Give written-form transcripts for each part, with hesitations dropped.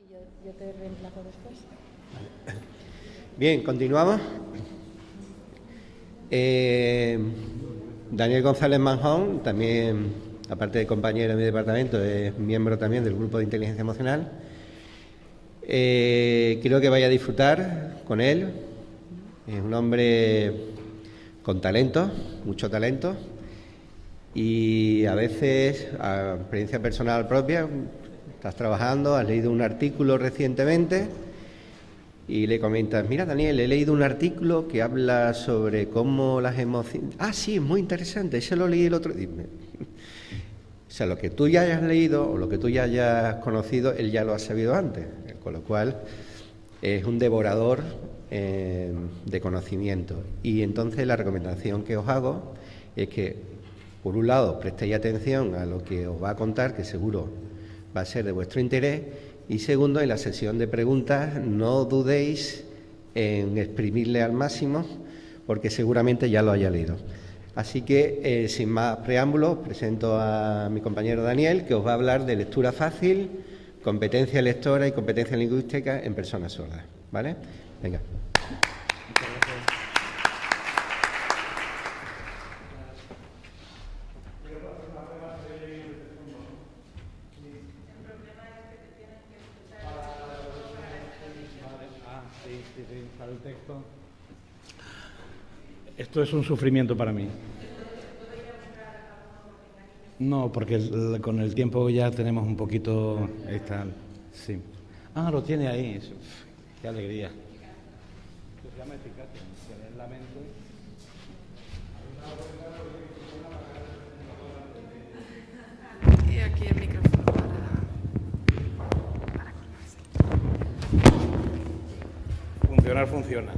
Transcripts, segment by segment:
Yo te reemplazo después. Vale. Bien, continuamos. Daniel González Manjón, también, aparte de compañero de mi departamento, es miembro también del grupo de inteligencia emocional. Creo que vaya a disfrutar con él. Es un hombre con talento, mucho talento, y a veces, a experiencia personal propia, estás trabajando, has leído un artículo recientemente y le comentas: mira, Daniel, he leído un artículo que habla sobre cómo las emociones... Ah, sí, es muy interesante, ese lo leí el otro día. O sea, lo que tú ya hayas leído o lo que tú ya hayas conocido, él ya lo ha sabido antes, con lo cual es un devorador de conocimiento. Y entonces la recomendación que os hago es que, por un lado, prestéis atención a lo que os va a contar, que seguro va a ser de vuestro interés, y segundo, en la sesión de preguntas no dudéis en exprimirle al máximo, porque seguramente ya lo haya leído. Así que, sin más preámbulos, presento a mi compañero Daniel, que os va a hablar de lectura fácil, competencia lectora y competencia lingüística en personas sordas. ¿Vale? Venga. Para el texto. Esto es un sufrimiento para mí. No, porque con el tiempo ya tenemos un poquito... Sí. Ah, lo tiene ahí. Qué alegría. Se llama eficacia. Tener la mente... Y aquí el micrófono para Funcionar funciona.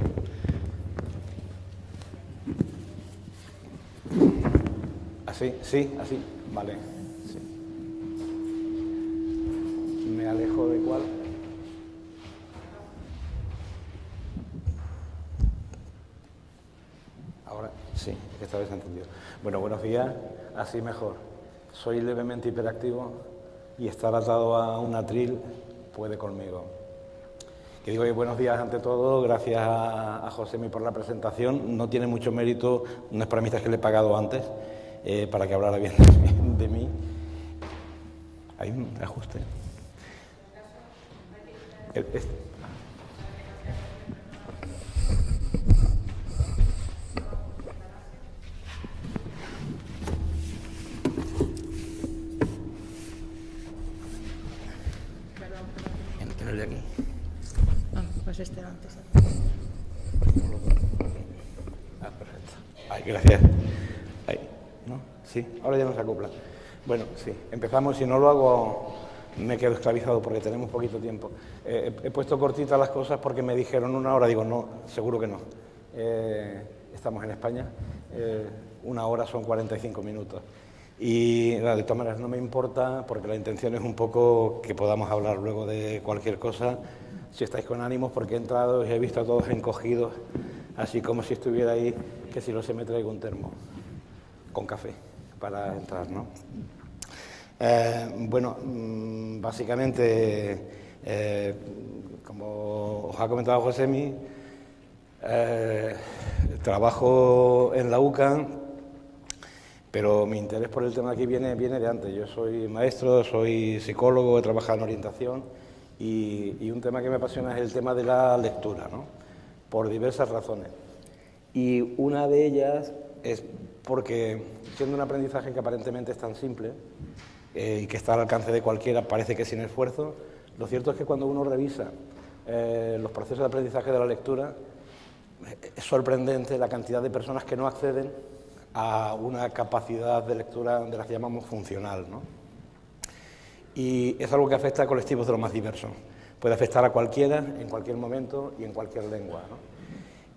Así, sí, así, vale. Sí. Me alejo de cuál. Ahora sí, esta vez he entendido. Bueno, buenos días, así mejor. Soy levemente hiperactivo y estar atado a un atril puede conmigo. Que digo que buenos días ante todo, gracias a Josemi por la presentación. No tiene mucho mérito, no es para mí, es que le he pagado antes, para que hablara bien de mí. Hay un ajuste. El de aquí. Pues este antes. Ah, perfecto. Ay, gracias. Ahí, ¿no? Sí, ahora ya nos acopla. Bueno, sí, empezamos. Si no lo hago, me quedo esclavizado porque tenemos poquito tiempo. He puesto cortitas las cosas porque me dijeron 1 hora. Digo, no, seguro que no. Estamos en España. 1 hora son 45 minutos. Y de todas maneras no me importa, porque la intención es un poco que podamos hablar luego de cualquier cosa, si estáis con ánimos, porque he entrado y he visto a todos encogidos, así como si estuviera ahí, que si no se me traigo un termo con café para entrar, ¿no? Bueno, básicamente, como os ha comentado Josemi, trabajo en la UCAM, pero mi interés por el tema aquí viene de antes. Yo soy maestro, soy psicólogo, he trabajado en orientación y un tema que me apasiona es el tema de la lectura, ¿no? Por diversas razones. Y una de ellas es porque, siendo un aprendizaje que aparentemente es tan simple y que está al alcance de cualquiera, parece que sin esfuerzo, lo cierto es que cuando uno revisa los procesos de aprendizaje de la lectura, es sorprendente la cantidad de personas que no acceden a una capacidad de lectura de la que llamamos funcional, ¿no? Y es algo que afecta a colectivos de lo más diversos. Puede afectar a cualquiera, en cualquier momento y en cualquier lengua, ¿no?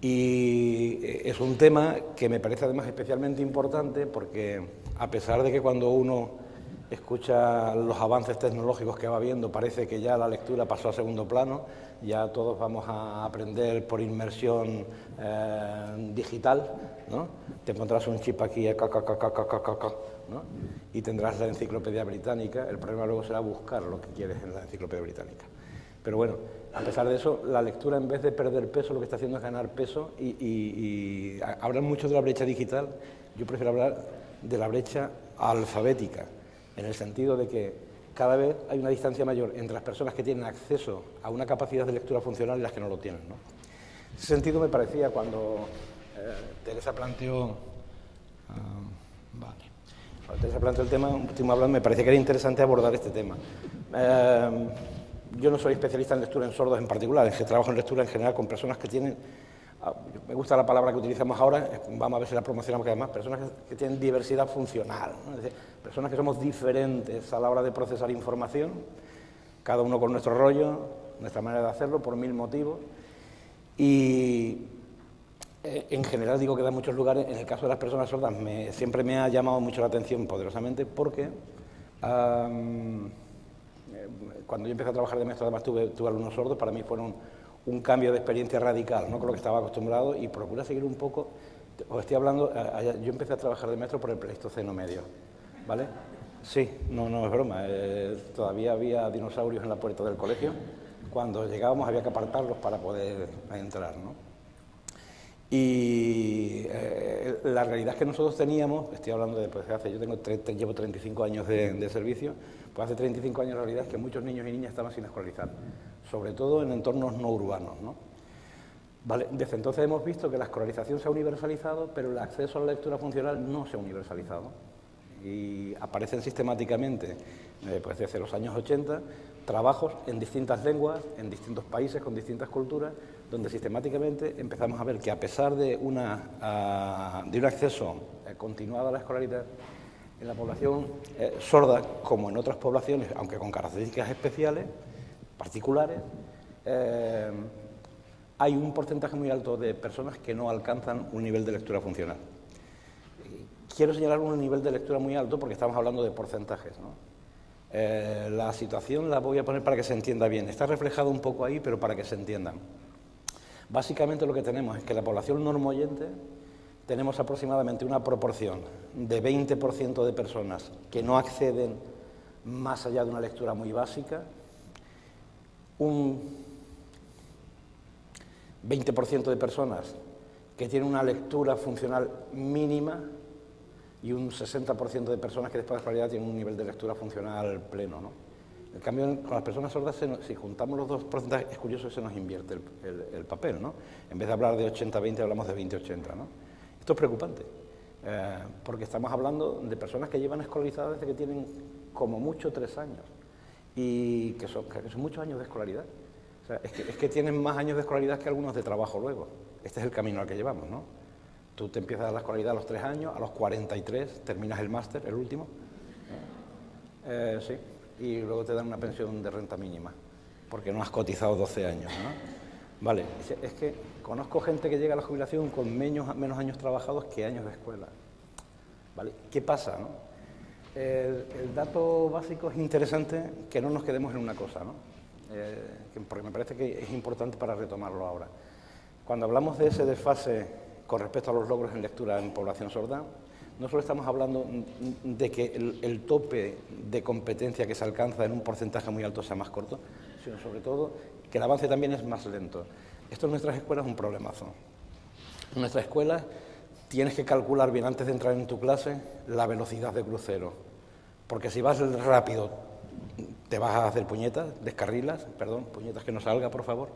Y es un tema que me parece además especialmente importante porque, a pesar de que cuando uno escucha los avances tecnológicos que va viendo, parece que ya la lectura pasó a segundo plano, ya todos vamos a aprender por inmersión digital, ¿no? Te encontrarás un chip aquí, ¿no? Y tendrás la enciclopedia británica. El problema luego será buscar lo que quieres en la enciclopedia británica. Pero bueno, a pesar de eso, la lectura, en vez de perder peso, lo que está haciendo es ganar peso y hablan mucho de la brecha digital. Yo prefiero hablar de la brecha alfabética, en el sentido de que cada vez hay una distancia mayor entre las personas que tienen acceso a una capacidad de lectura funcional y las que no lo tienen, ¿no? En ese sentido me parecía cuando Teresa planteó... Cuando Teresa planteó el tema, último hablando, me parecía que era interesante abordar este tema. Yo no soy especialista en lectura en sordos en particular, es que trabajo en lectura en general con personas que tienen... Me gusta la palabra que utilizamos ahora, vamos a ver si la promocionamos cada vez más, personas que tienen diversidad funcional, ¿no? Es decir, personas que somos diferentes a la hora de procesar información, cada uno con nuestro rollo, nuestra manera de hacerlo, por 1000 motivos, y en general digo que da muchos lugares. En el caso de las personas sordas siempre me ha llamado mucho la atención poderosamente porque cuando yo empecé a trabajar de maestro, además tuve alumnos sordos, para mí fueron un cambio de experiencia radical, ¿no?, con lo que estaba acostumbrado, y procura seguir un poco. Os estoy hablando, yo empecé a trabajar de maestro por el Pleistoceno medio, ¿vale? Sí, no es broma, todavía había dinosaurios en la puerta del colegio. Cuando llegábamos había que apartarlos para poder entrar, ¿no? Y la realidad es que nosotros teníamos, estoy hablando de, pues, yo llevo 35 años de servicio, pues hace 35 años la realidad es que muchos niños y niñas estaban sin escolarizar, sobre todo en entornos no urbanos, ¿no? Vale, desde entonces hemos visto que la escolarización se ha universalizado, pero el acceso a la lectura funcional no se ha universalizado. Y aparecen sistemáticamente, pues desde los años 80, trabajos en distintas lenguas, en distintos países, con distintas culturas, donde sistemáticamente empezamos a ver que a pesar de un acceso continuado a la escolaridad, en la población sorda, como en otras poblaciones, aunque con características especiales, particulares, hay un porcentaje muy alto de personas que no alcanzan un nivel de lectura funcional. Quiero señalar un nivel de lectura muy alto porque estamos hablando de porcentajes, ¿no? La situación la voy a poner para que se entienda bien. Está reflejado un poco ahí, pero para que se entiendan. Básicamente lo que tenemos es que la población normoyente tenemos aproximadamente una proporción de 20% de personas que no acceden más allá de una lectura muy básica, un 20% de personas que tienen una lectura funcional mínima y un 60% de personas que después de la escolaridad tienen un nivel de lectura funcional pleno, ¿no? En cambio, con las personas sordas, si juntamos los dos porcentajes, es curioso que se nos invierte el papel, ¿no? En vez de hablar de 80-20, hablamos de 20-80, ¿no? Esto es preocupante, porque estamos hablando de personas que llevan escolarizadas desde que tienen como mucho 3 años, y que son muchos años de escolaridad. O sea, es que tienen más años de escolaridad que algunos de trabajo luego. Este es el camino al que llevamos, ¿no? Tú te empiezas la escolaridad a los 3 años, a los 43 terminas el máster, el último. Sí, y luego te dan una pensión de renta mínima, porque no has cotizado 12 años, ¿no? Vale, es que conozco gente que llega a la jubilación con menos años trabajados que años de escuela. ¿Vale? ¿Qué pasa, no? El dato básico es interesante que no nos quedemos en una cosa, ¿no? Porque me parece que es importante para retomarlo ahora. Cuando hablamos de ese desfase con respecto a los logros en lectura en población sorda, no solo estamos hablando de que el tope de competencia que se alcanza en un porcentaje muy alto sea más corto, sino sobre todo que el avance también es más lento. Esto en nuestras escuelas es un problemazo. En nuestras escuelas tienes que calcular bien antes de entrar en tu clase la velocidad de crucero, porque si vas rápido te vas a hacer puñetas, descarrilas, perdón, puñetas que no salga, por favor.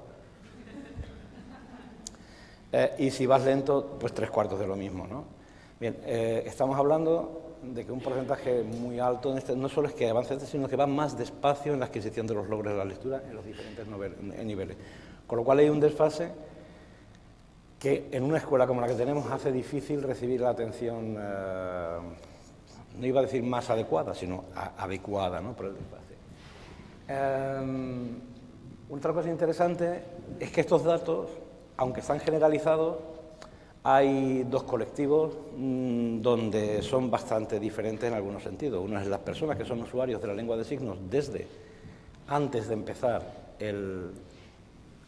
Y si vas lento, pues 3/4 de lo mismo, ¿no? Bien, estamos hablando de que un porcentaje muy alto no solo es que avance, sino que va más despacio en la adquisición de los logros de la lectura en los diferentes niveles. Con lo cual hay un desfase que en una escuela como la que tenemos hace difícil recibir la atención, no iba a decir más adecuada, sino adecuada, ¿no?, por el desfase. Otra cosa interesante es que estos datos, aunque están generalizados, hay dos colectivos donde son bastante diferentes en algunos sentidos. Uno es las personas que son usuarios de la lengua de signos desde antes de empezar el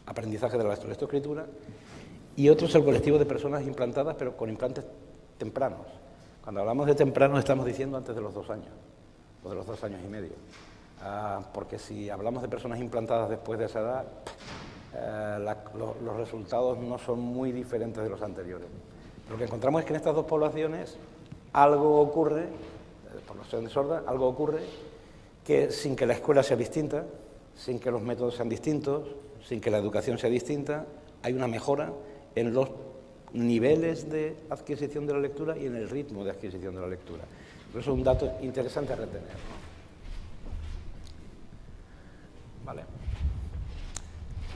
aprendizaje de la lectoescritura, y otro es el colectivo de personas implantadas, pero con implantes tempranos. Cuando hablamos de tempranos estamos diciendo antes de los 2 años, o de los 2 años y medio. porque si hablamos de personas implantadas después de esa edad, los resultados no son muy diferentes de los anteriores. Lo que encontramos es que en estas dos poblaciones algo ocurre, población sorda, algo ocurre que sin que la escuela sea distinta, sin que los métodos sean distintos, sin que la educación sea distinta, hay una mejora en los niveles de adquisición de la lectura y en el ritmo de adquisición de la lectura. Por eso es un dato interesante a retener, ¿no? Vale.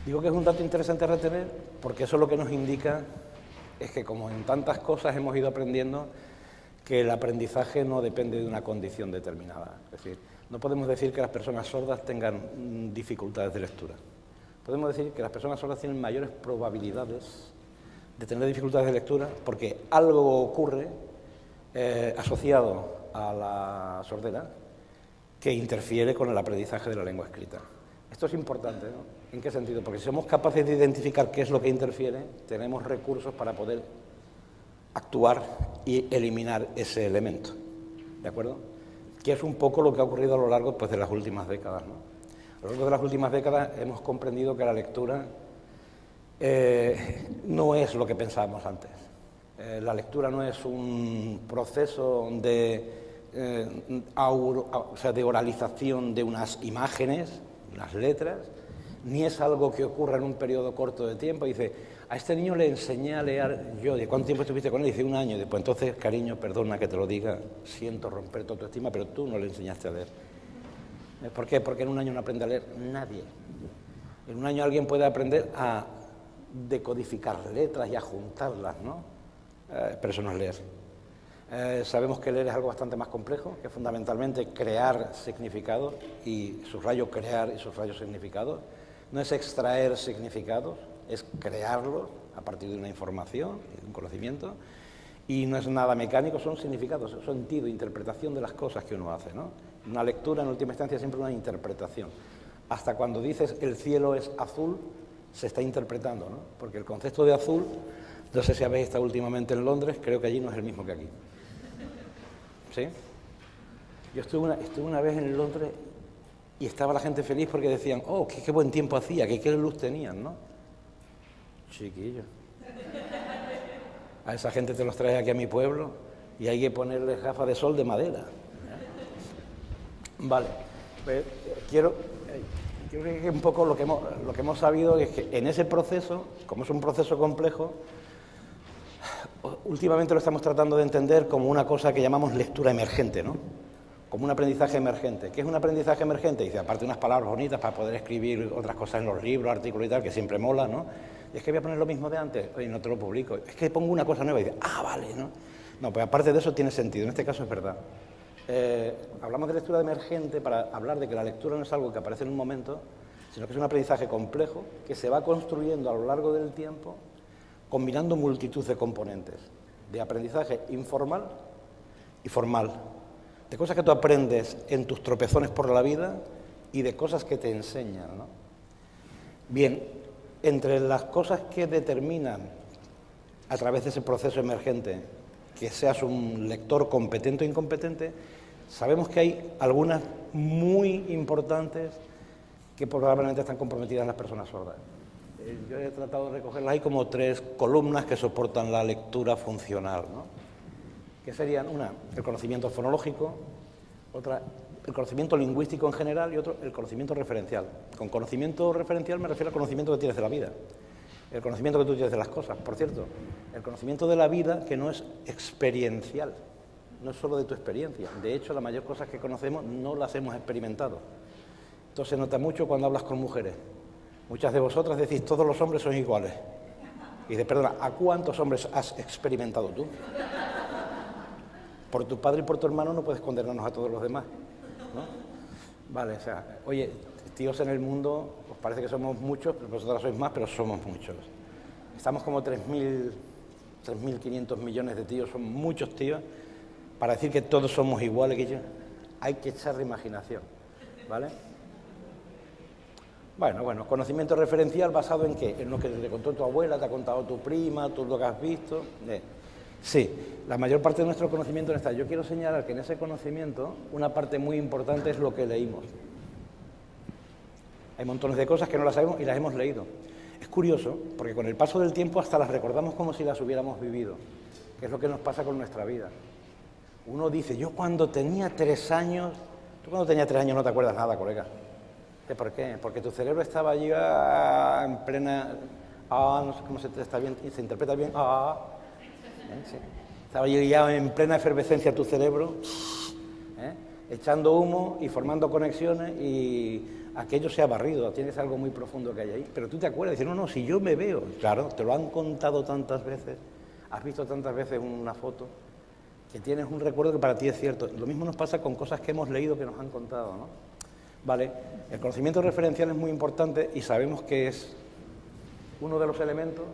Digo que es un dato interesante a retener porque eso lo que nos indica es que, como en tantas cosas, hemos ido aprendiendo que el aprendizaje no depende de una condición determinada. Es decir, no podemos decir que las personas sordas tengan dificultades de lectura. Podemos decir que las personas sordas tienen mayores probabilidades de tener dificultades de lectura porque algo ocurre asociado a la sordera que interfiere con el aprendizaje de la lengua escrita. Esto es importante, ¿no? ¿En qué sentido? Porque si somos capaces de identificar qué es lo que interfiere, tenemos recursos para poder actuar y eliminar ese elemento, ¿de acuerdo? Que es un poco lo que ha ocurrido a lo largo, pues, de las últimas décadas, ¿no? A lo largo de las últimas décadas hemos comprendido que la lectura no es lo que pensábamos antes. La lectura no es un proceso de oralización de unas imágenes, unas letras, ni es algo que ocurra en un periodo corto de tiempo. Dice, a este niño le enseñé a leer yo. ¿De cuánto tiempo estuviste con él? Dice, 1 año. Y después, entonces, cariño, perdona que te lo diga, siento romper tu autoestima, pero tú no le enseñaste a leer. ¿Por qué? Porque en 1 año no aprende a leer nadie. En 1 año alguien puede aprender a decodificar letras y a juntarlas, ¿no? Pero eso no es leer. Sabemos que leer es algo bastante más complejo, que fundamentalmente crear significados, y subrayo crear y subrayo significados. No es extraer significados, es crearlos a partir de una información, de un conocimiento, y no es nada mecánico, son significados, son sentido, interpretación de las cosas que uno hace, ¿no? Una lectura, en última instancia, es siempre una interpretación. Hasta cuando dices el cielo es azul, se está interpretando, ¿no? Porque el concepto de azul, no sé si habéis estado últimamente en Londres, creo que allí no es el mismo que aquí. ¿Sí? Yo estuve una vez en Londres y estaba la gente feliz porque decían, oh, qué buen tiempo hacía, que qué luz tenían, ¿no? Chiquillo. A esa gente te los traes aquí a mi pueblo y hay que ponerles gafas de sol de madera. Vale. Pues, quiero que un poco lo que hemos sabido es que en ese proceso, como es un proceso complejo, últimamente lo estamos tratando de entender como una cosa que llamamos lectura emergente, ¿no? Como un aprendizaje emergente. ¿Qué es un aprendizaje emergente? Dice, aparte de unas palabras bonitas para poder escribir otras cosas en los libros, artículos y tal, que siempre mola, ¿no? Y es que voy a poner lo mismo de antes, oye, no te lo publico. Es que pongo una cosa nueva y dice, vale, ¿no? No, pues aparte de eso tiene sentido, en este caso es verdad. Hablamos de lectura emergente para hablar de que la lectura no es algo que aparece en un momento, sino que es un aprendizaje complejo que se va construyendo a lo largo del tiempo, combinando multitud de componentes, de aprendizaje informal y formal, de cosas que tú aprendes en tus tropezones por la vida y de cosas que te enseñan, ¿no? Bien, entre las cosas que determinan a través de ese proceso emergente que seas un lector competente o incompetente, sabemos que hay algunas muy importantes que probablemente están comprometidas en las personas sordas. Yo he tratado de recogerlas ahí como 3 columnas que soportan la lectura funcional, ¿no? Que serían una, el conocimiento fonológico, otra, el conocimiento lingüístico en general y otro, el conocimiento referencial. Con conocimiento referencial me refiero al conocimiento que tienes de la vida, el conocimiento que tú tienes de las cosas. Por cierto, el conocimiento de la vida que no es experiencial, no es solo de tu experiencia. De hecho, la mayor cosas que conocemos no las hemos experimentado. Esto se nota mucho cuando hablas con mujeres. Muchas de vosotras decís, todos los hombres son iguales. Y dices, perdona, ¿a cuántos hombres has experimentado tú? Por tu padre y por tu hermano no puedes condenarnos a todos los demás, ¿no? Vale, o sea, oye, tíos en el mundo, os parece que somos muchos, pero vosotras sois más, pero somos muchos. Estamos como 3.500 millones de tíos, son muchos tíos, para decir que todos somos iguales que yo. Hay que echarle imaginación, ¿vale? Bueno, conocimiento referencial basado en ¿qué? En lo que te contó tu abuela, te ha contado tu prima, tú lo que has visto. Sí, la mayor parte de nuestro conocimiento no está. Yo quiero señalar que en ese conocimiento una parte muy importante es lo que leímos. Hay montones de cosas que no las sabemos y las hemos leído. Es curioso, porque con el paso del tiempo hasta las recordamos como si las hubiéramos vivido, que es lo que nos pasa con nuestra vida. Uno dice, yo cuando tenía 3 años... Tú cuando tenías 3 años no te acuerdas nada, colega. ¿Por qué? Porque tu cerebro estaba allí en plena... no sé cómo está bien, se interpreta bien. Sí. Estaba allí ya en plena efervescencia tu cerebro, echando humo y formando conexiones, y aquello se ha barrido, tienes algo muy profundo que hay ahí. Pero tú te acuerdas, dices, no, si yo me veo. Claro, te lo han contado tantas veces, has visto tantas veces una foto, que tienes un recuerdo que para ti es cierto. Lo mismo nos pasa con cosas que hemos leído, que nos han contado, ¿no? Vale, el conocimiento referencial es muy importante y sabemos que es uno de los elementos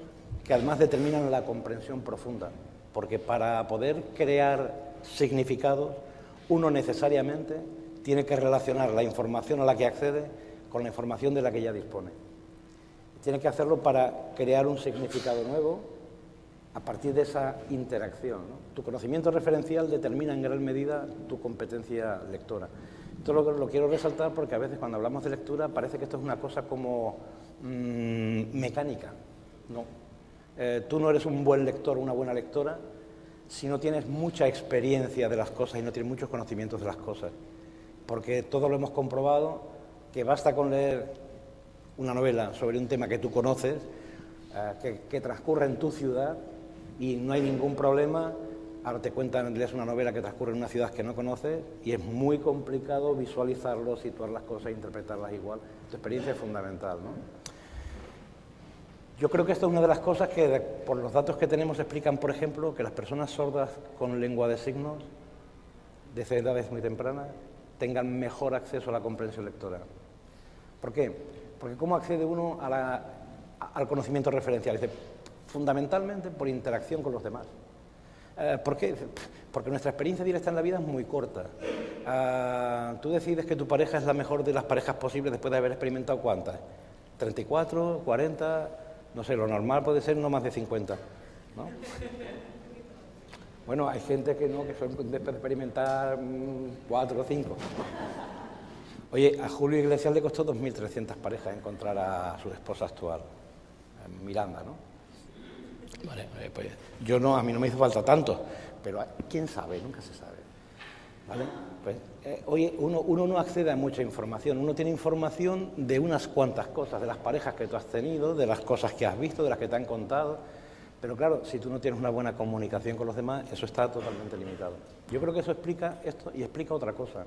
que además determinan la comprensión profunda, porque para poder crear significados, uno necesariamente tiene que relacionar la información a la que accede con la información de la que ya dispone. Tiene que hacerlo para crear un significado nuevo a partir de esa interacción, ¿no? Tu conocimiento referencial determina en gran medida tu competencia lectora. Esto lo quiero resaltar porque a veces cuando hablamos de lectura parece que esto es una cosa como mecánica. No. Tú no eres un buen lector o una buena lectora si no tienes mucha experiencia de las cosas y no tienes muchos conocimientos de las cosas. Porque todos lo hemos comprobado, que basta con leer una novela sobre un tema que tú conoces, que transcurre en tu ciudad y no hay ningún problema. Ahora te cuentan, lees una novela que transcurre en una ciudad que no conoces y es muy complicado visualizarlo, situar las cosas, interpretarlas igual. Tu experiencia es fundamental, ¿no? Yo creo que esto es una de las cosas que, por los datos que tenemos, explican, por ejemplo, que las personas sordas con lengua de signos, desde edades muy tempranas, tengan mejor acceso a la comprensión lectora. ¿Por qué? Porque ¿cómo accede uno al conocimiento referencial? Dice, fundamentalmente por interacción con los demás. ¿Por qué? Porque nuestra experiencia directa en la vida es muy corta. Tú decides que tu pareja es la mejor de las parejas posibles después de haber experimentado ¿cuántas? 34, 40, no sé, lo normal puede ser no más de 50, ¿no? Bueno, hay gente que no, que son después de experimentar 4 o 5. Oye, a Julio Iglesias le costó 2.300 parejas encontrar a su esposa actual, Miranda, ¿no? Vale, pues yo no, a mí no me hizo falta tanto, pero quién sabe, nunca se sabe. ¿Vale? Pues, oye, uno no accede a mucha información, uno tiene información de unas cuantas cosas, de las parejas que tú has tenido, de las cosas que has visto, de las que te han contado, pero claro, si tú no tienes una buena comunicación con los demás, eso está totalmente limitado. Yo creo que eso explica esto y explica otra cosa.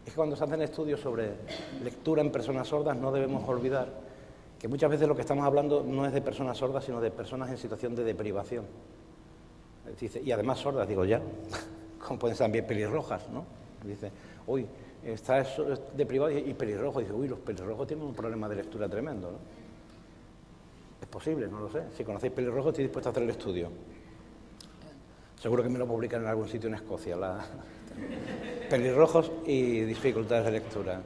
Es que cuando se hacen estudios sobre lectura en personas sordas no debemos olvidar que muchas veces lo que estamos hablando no es de personas sordas, sino de personas en situación de deprivación. Dice, y además sordas, digo ya, como pueden ser también pelirrojas, ¿no? Dice, uy, está deprivado y pelirrojo. Dice, uy, los pelirrojos tienen un problema de lectura tremendo, ¿no? Es posible, no lo sé. Si conocéis pelirrojos, estoy dispuesto a hacer el estudio. Seguro que me lo publican en algún sitio en Escocia. Pelirrojos y dificultades de lectura.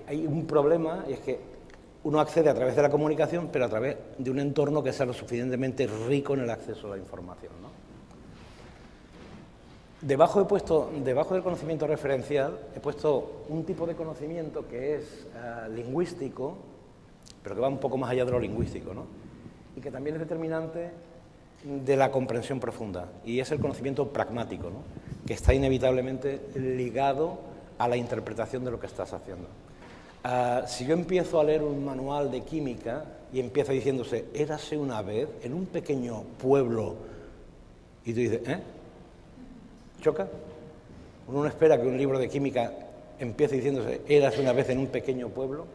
Hay un problema, y es que uno accede a través de la comunicación, pero a través de un entorno que sea lo suficientemente rico en el acceso a la información, ¿no? Debajo del conocimiento referencial, he puesto un tipo de conocimiento que es lingüístico, pero que va un poco más allá de lo lingüístico, ¿no? Y que también es determinante de la comprensión profunda, y es el conocimiento pragmático, ¿no? Que está inevitablemente ligado a la interpretación de lo que estás haciendo. Si yo empiezo a leer un manual de química y empieza diciéndose, érase una vez en un pequeño pueblo, y tú dices, ¿choca? Uno no espera que un libro de química empiece diciéndose, érase una vez en un pequeño pueblo,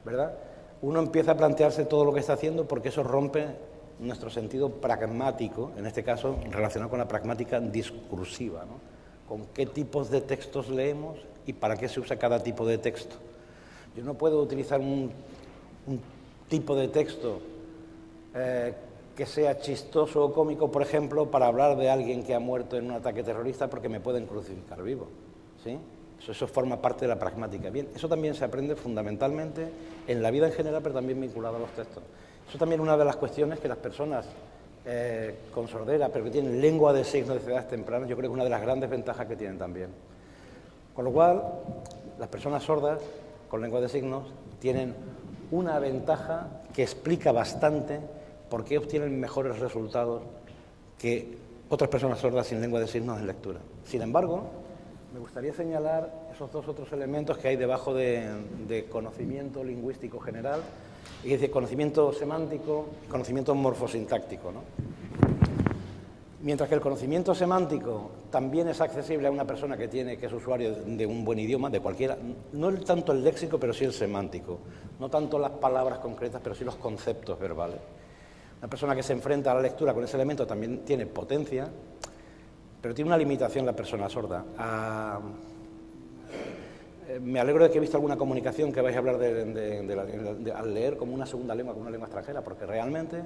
¿verdad? Uno empieza a plantearse todo lo que está haciendo porque eso rompe nuestro sentido pragmático, en este caso relacionado con la pragmática discursiva, ¿no? Con qué tipos de textos leemos y para qué se usa cada tipo de texto. Yo no puedo utilizar un tipo de texto que sea chistoso o cómico, por ejemplo, para hablar de alguien que ha muerto en un ataque terrorista porque me pueden crucificar vivo, ¿sí? Eso forma parte de la pragmática. Bien, eso también se aprende fundamentalmente en la vida en general, pero también vinculado a los textos. Eso también es una de las cuestiones que las personas con sordera, pero que tienen lengua de signos de edades tempranas, yo creo que es una de las grandes ventajas que tienen también. Con lo cual, las personas sordas con lengua de signos tienen una ventaja que explica bastante por qué obtienen mejores resultados que otras personas sordas sin lengua de signos en lectura. Sin embargo, me gustaría señalar esos dos otros elementos que hay debajo de conocimiento lingüístico general, es decir, conocimiento semántico y conocimiento morfosintáctico, ¿no? Mientras que el conocimiento semántico también es accesible a una persona que es usuario de un buen idioma, de cualquiera, no tanto el léxico, pero sí el semántico, no tanto las palabras concretas, pero sí los conceptos verbales. Una persona que se enfrenta a la lectura con ese elemento también tiene potencia, pero tiene una limitación la persona sorda. Me alegro de que he visto alguna comunicación que vais a hablar al leer como una segunda lengua, como una lengua extranjera, porque realmente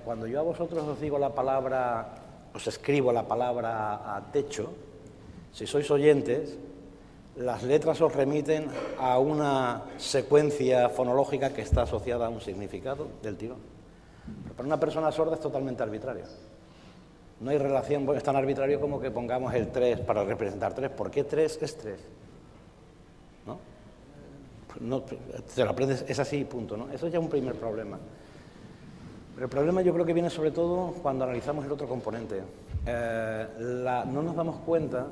cuando yo a vosotros os digo la palabra, os escribo la palabra a techo, si sois oyentes, las letras os remiten a una secuencia fonológica que está asociada a un significado del tirón. Pero para una persona sorda es totalmente arbitrario. No hay relación, es tan arbitrario como que pongamos el 3 para representar 3. ¿Por qué 3 es 3? ¿No? No, te lo aprendes, es así, punto, ¿no? Eso ya es un primer problema. Pero el problema yo creo que viene sobre todo cuando analizamos el otro componente. No nos damos cuenta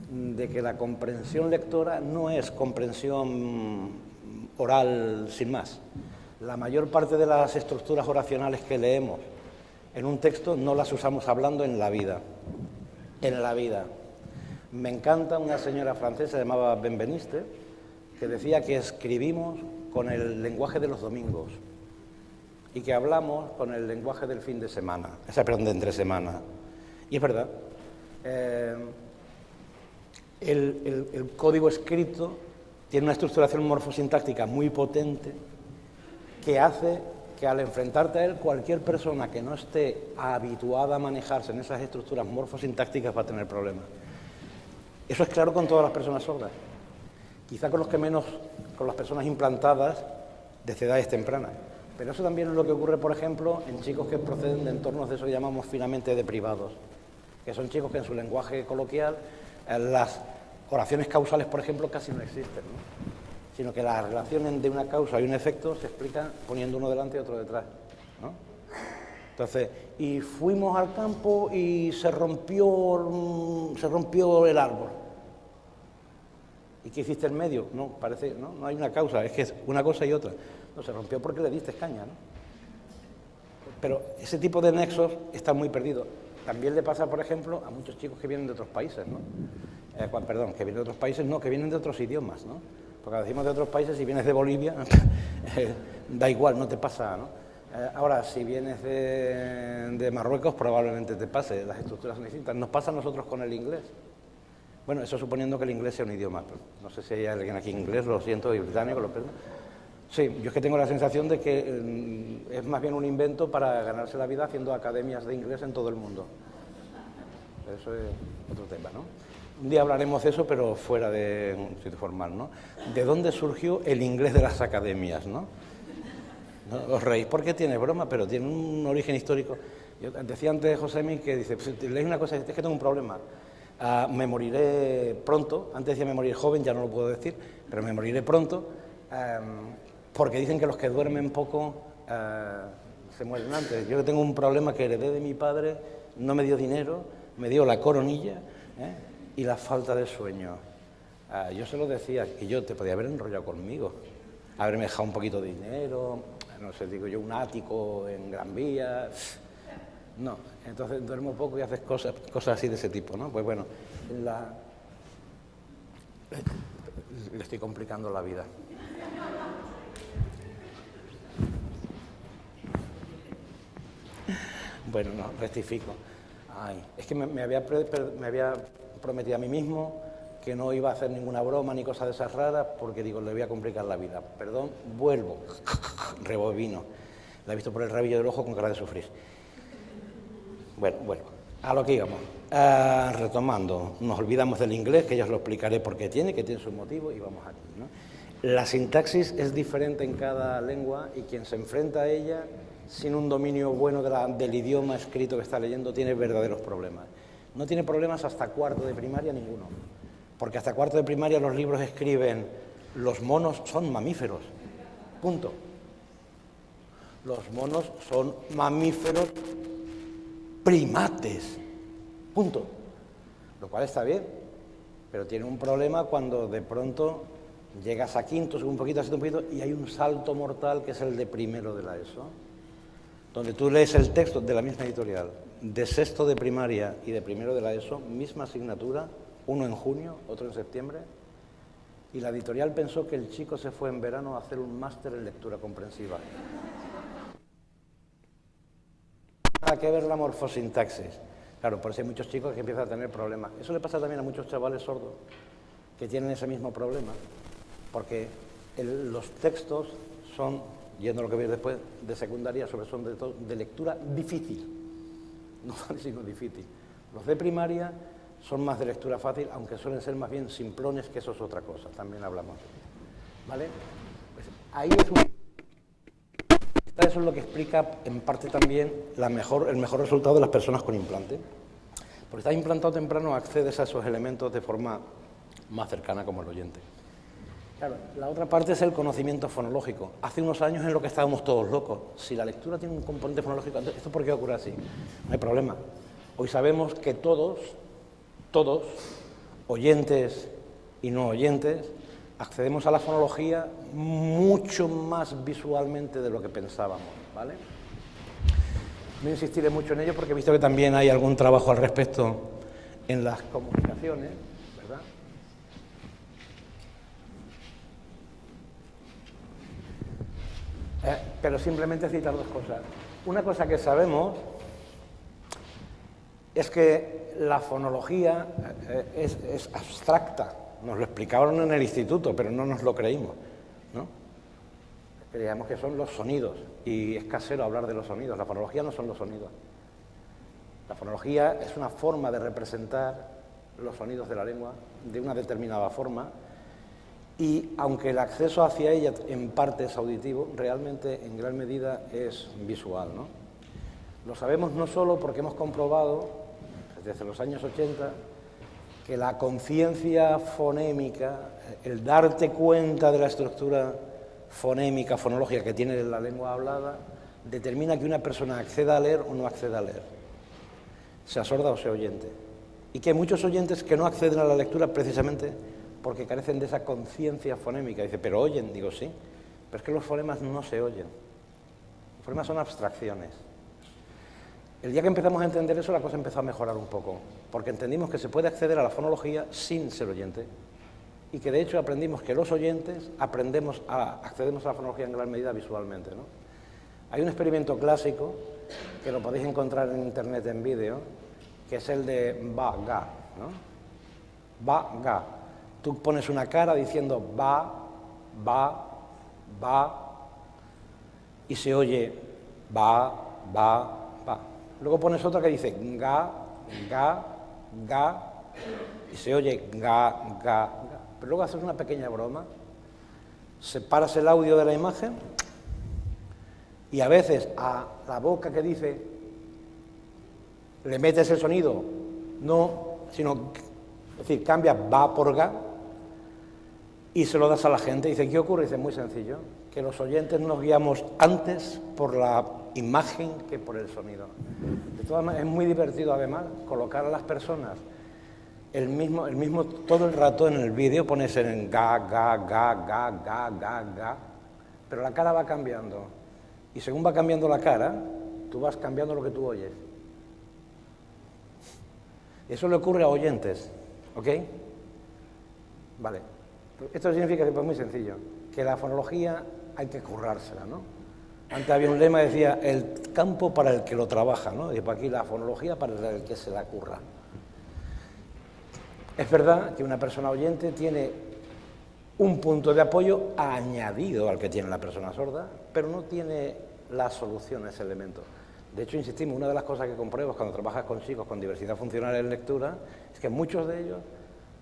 de que la comprensión lectora no es comprensión oral sin más. La mayor parte de las estructuras oracionales que leemos en un texto no las usamos hablando en la vida. En la vida. Me encanta una señora francesa, se llamaba Benveniste, que decía que escribimos con el lenguaje de los domingos y que hablamos con el lenguaje del fin de semana, de entre semana. Y es verdad. El código escrito tiene una estructuración morfosintáctica muy potente que hace que al enfrentarte a él, cualquier persona que no esté habituada a manejarse en esas estructuras morfosintácticas va a tener problemas. Eso es claro con todas las personas sordas. Quizá con los que menos, con las personas implantadas desde edades tempranas. Pero eso también es lo que ocurre, por ejemplo, en chicos que proceden de entornos de eso que llamamos finamente deprivados, que son chicos que en su lenguaje coloquial las oraciones causales, por ejemplo, casi no existen, ¿no? Sino que la relación de una causa y un efecto se explica poniendo uno delante y otro detrás, ¿no? Entonces, y fuimos al campo y se rompió el árbol. ¿Y qué hiciste en medio? No, parece, no hay una causa, es que es una cosa y otra. No, se rompió porque le diste caña, ¿no? Pero ese tipo de nexos está muy perdido. También le pasa, por ejemplo, a muchos chicos que vienen de otros países, ¿no? Que vienen de otros países, no, que vienen de otros idiomas, ¿no? Porque decimos de otros países, si vienes de Bolivia, da igual, no te pasa, ¿no? Ahora, si vienes de Marruecos, probablemente te pase, las estructuras son distintas. Nos pasa a nosotros con el inglés. Bueno, eso suponiendo que el inglés sea un idioma. Pero no sé si hay alguien aquí inglés, lo siento, y británico, lo perdón. Sí, yo es que tengo la sensación de que es más bien un invento para ganarse la vida haciendo academias de inglés en todo el mundo. Eso es otro tema, ¿no? Un día hablaremos de eso, pero fuera de un sitio formal, ¿no? ¿De dónde surgió el inglés de las academias, no? ¿No? Os reís porque tiene broma, pero tiene un origen histórico. Yo decía antes Josemi que dice, pues, lees una cosa, es que tengo un problema. Me moriré pronto, antes decía me moriré joven, ya no lo puedo decir, pero me moriré pronto, porque dicen que los que duermen poco se mueren antes. Yo que tengo un problema que heredé de mi padre, no me dio dinero, me dio la coronilla, y la falta de sueño. Yo se lo decía, que yo te podía haber enrollado conmigo, haberme dejado un poquito de dinero, no sé, digo yo, un ático en Gran Vía. No, entonces duermo poco y haces cosas así de ese tipo, ¿no? Pues bueno, le estoy complicando la vida. Bueno, no, rectifico. Ay, es que me había prometido a mí mismo que no iba a hacer ninguna broma ni cosa de esas raras porque digo, le voy a complicar la vida. Perdón, vuelvo, rebobino. La he visto por el rabillo del ojo con cara de sufrir. Bueno, a lo que íbamos. Retomando, nos olvidamos del inglés, que ya os lo explicaré por qué que tiene su motivo, y vamos aquí, ¿no? La sintaxis es diferente en cada lengua y quien se enfrenta a ella sin un dominio bueno del idioma escrito que está leyendo tiene verdaderos problemas. No tiene problemas hasta cuarto de primaria ninguno, porque hasta cuarto de primaria los libros escriben Los monos son mamíferos. Punto. Los monos son mamíferos primates. Punto. Lo cual está bien, pero tiene un problema cuando de pronto llegas a quinto, un poquito, y hay un salto mortal que es el de primero de la ESO, donde tú lees el texto de la misma editorial, de sexto de primaria y de primero de la ESO, misma asignatura, uno en junio, otro en septiembre, y la editorial pensó que el chico se fue en verano a hacer un máster en lectura comprensiva. Nada que ver la morfosintaxis. Claro, por eso hay muchos chicos que empiezan a tener problemas. Eso le pasa también a muchos chavales sordos que tienen ese mismo problema, porque los textos son, yendo a lo que veis después, de secundaria, son de lectura difícil, no sino difícil. Los de primaria son más de lectura fácil, aunque suelen ser más bien simplones, que eso es otra cosa, también hablamos de ello. ¿Vale? Pues ahí eso es lo que explica en parte también el mejor resultado de las personas con implante. Porque estás implantado temprano, accedes a esos elementos de forma más cercana como el oyente. Claro, la otra parte es el conocimiento fonológico. Hace unos años en lo que estábamos todos locos. Si la lectura tiene un componente fonológico, ¿esto por qué ocurre así? No hay problema. Hoy sabemos que todos, oyentes y no oyentes, accedemos a la fonología mucho más visualmente de lo que pensábamos, ¿vale? No insistiré mucho en ello porque he visto que también hay algún trabajo al respecto en las comunicaciones, ¿verdad? Pero simplemente citar dos cosas. Una cosa que sabemos es que la fonología es abstracta. Nos lo explicaron en el instituto, pero no nos lo creímos, ¿no? Creíamos que son los sonidos, y es casero hablar de los sonidos. La fonología no son los sonidos. La fonología es una forma de representar los sonidos de la lengua de una determinada forma, y aunque el acceso hacia ella en parte es auditivo, realmente en gran medida es visual, ¿no? Lo sabemos no solo porque hemos comprobado desde los años 80 que la conciencia fonémica, el darte cuenta de la estructura fonémica, fonológica que tiene la lengua hablada, determina que una persona acceda a leer o no acceda a leer, sea sorda o sea oyente. Y que hay muchos oyentes que no acceden a la lectura precisamente porque carecen de esa conciencia fonémica. Dice, ¿pero oyen? Digo, sí, pero es que los fonemas no se oyen. Los fonemas son abstracciones. El día que empezamos a entender eso, la cosa empezó a mejorar un poco, porque entendimos que se puede acceder a la fonología sin ser oyente, y que de hecho aprendimos que los oyentes accedemos a la fonología en gran medida visualmente, ¿no? Hay un experimento clásico, que lo podéis encontrar en internet en vídeo, que es el de ba-ga, ¿no? Ba-ga. Tú pones una cara diciendo ba, ba, ba, y se oye ba, ba, ba. Luego pones otra que dice ga, ga, ga, y se oye ga, ga, ga. Pero luego haces una pequeña broma, separas el audio de la imagen y a veces a la boca que dice le metes el sonido, no, sino, es decir, cambia ba por ga y se lo das a la gente. Dice, ¿qué ocurre? Dice, muy sencillo, que los oyentes nos guiamos antes por la imagen que por el sonido. De todas maneras, es muy divertido además colocar a las personas el mismo todo el rato en el vídeo, pones en ga, ga, ga, ga, ga, ga, ga, pero la cara va cambiando. Y según va cambiando la cara, tú vas cambiando lo que tú oyes. Eso le ocurre a oyentes, ¿ok? Vale. Esto significa que es muy sencillo, que la fonología hay que currársela, ¿no? Antes había un lema que decía, el campo para el que lo trabaja, ¿no? Y por aquí la fonología para el que se la curra. Es verdad que una persona oyente tiene un punto de apoyo añadido al que tiene la persona sorda, pero no tiene la solución a ese elemento. De hecho, insistimos, una de las cosas que compruebas cuando trabajas con chicos con diversidad funcional en lectura es que muchos de ellos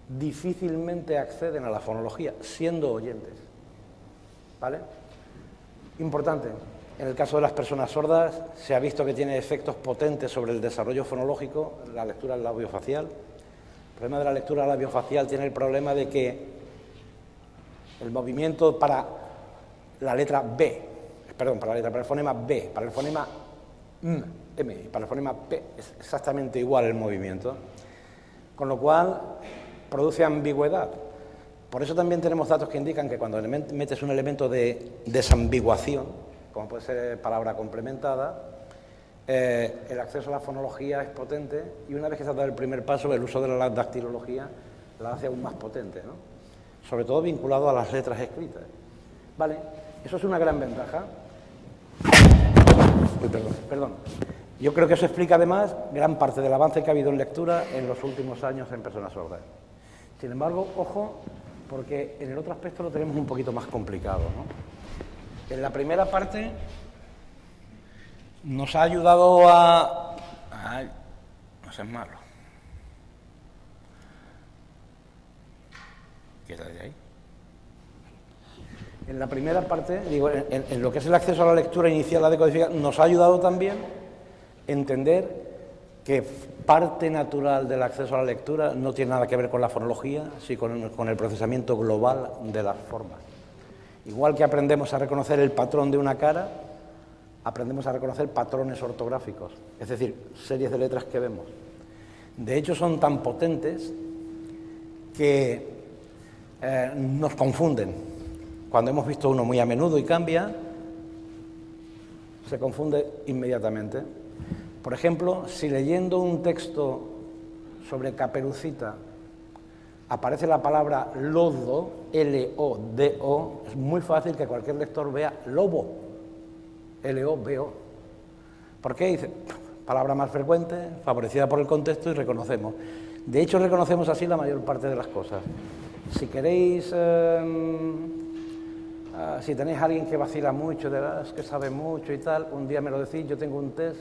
difícilmente acceden a la fonología siendo oyentes. ¿Vale? Importante, en el caso de las personas sordas se ha visto que tiene efectos potentes sobre el desarrollo fonológico, la lectura labiofacial. El problema de la lectura labiofacial tiene el problema de que El movimiento para la letra B, perdón, para el fonema B, para el fonema M, para el fonema P, es exactamente igual el movimiento, con lo cual produce ambigüedad. Por eso también tenemos datos que indican que cuando metes un elemento de desambiguación, como puede ser palabra complementada, el acceso a la fonología es potente y una vez que se ha dado el primer paso, el uso de la dactilología la hace aún más potente, ¿no? Sobre todo vinculado a las letras escritas. Vale, eso es una gran ventaja. Uy, perdón. Yo creo que eso explica además gran parte del avance que ha habido en lectura en los últimos años en personas sordas. Sin embargo, ojo, porque en el otro aspecto lo tenemos un poquito más complicado, ¿no? En la primera parte nos ha ayudado a... Ay, no seas malo. Quédate ahí. En la primera parte, digo, en lo que es el acceso a la lectura inicial, la decodificación, nos ha ayudado también a entender que parte natural del acceso a la lectura no tiene nada que ver con la fonología, sino con el procesamiento global de las formas. Igual que aprendemos a reconocer el patrón de una cara, aprendemos a reconocer patrones ortográficos, es decir, series de letras que vemos. De hecho, son tan potentes que nos confunden. Cuando hemos visto uno muy a menudo y cambia, se confunde inmediatamente. Por ejemplo, si leyendo un texto sobre Caperucita aparece la palabra lodo, L-O-D-O, es muy fácil que cualquier lector vea lobo, L-O-B-O. ¿Por qué? Dice, palabra más frecuente, favorecida por el contexto y reconocemos. De hecho, reconocemos así la mayor parte de las cosas. Si queréis... si tenéis a alguien que vacila mucho, que sabe mucho y tal, un día me lo decís, yo tengo un test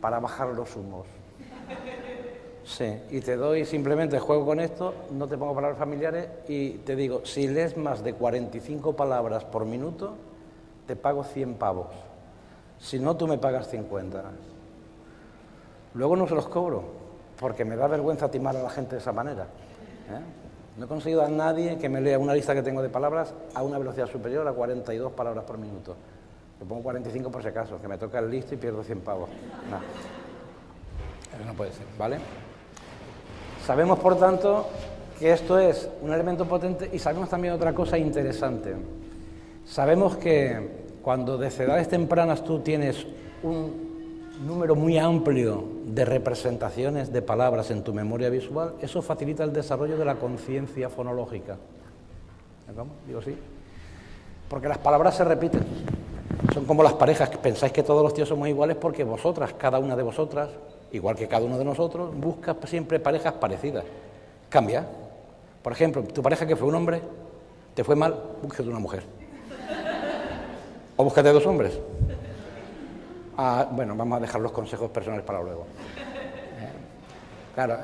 para bajar los humos. Sí, y te doy simplemente, juego con esto, no te pongo palabras familiares y te digo, si lees más de 45 palabras por minuto, te pago 100 pavos. Si no, tú me pagas 50. Luego no se los cobro, porque me da vergüenza timar a la gente de esa manera. No he conseguido a nadie que me lea una lista que tengo de palabras a una velocidad superior a 42 palabras por minuto. Le pongo 45 por si acaso, que me toca el listo y pierdo 100 pavos. No. Eso no puede ser, ¿vale? Sabemos, por tanto, que esto es un elemento potente y sabemos también otra cosa interesante. Sabemos que cuando desde edades tempranas tú tienes un número muy amplio de representaciones de palabras en tu memoria visual, eso facilita el desarrollo de la conciencia fonológica. ¿Cómo? Digo sí. Porque las palabras se repiten. Son como las parejas, que pensáis que todos los tíos somos iguales porque vosotras, cada una de vosotras, igual que cada uno de nosotros, busca siempre parejas parecidas. Cambia. Por ejemplo, tu pareja que fue un hombre, te fue mal, búscate una mujer. O búscate dos hombres. Bueno, vamos a dejar los consejos personales para luego. Claro,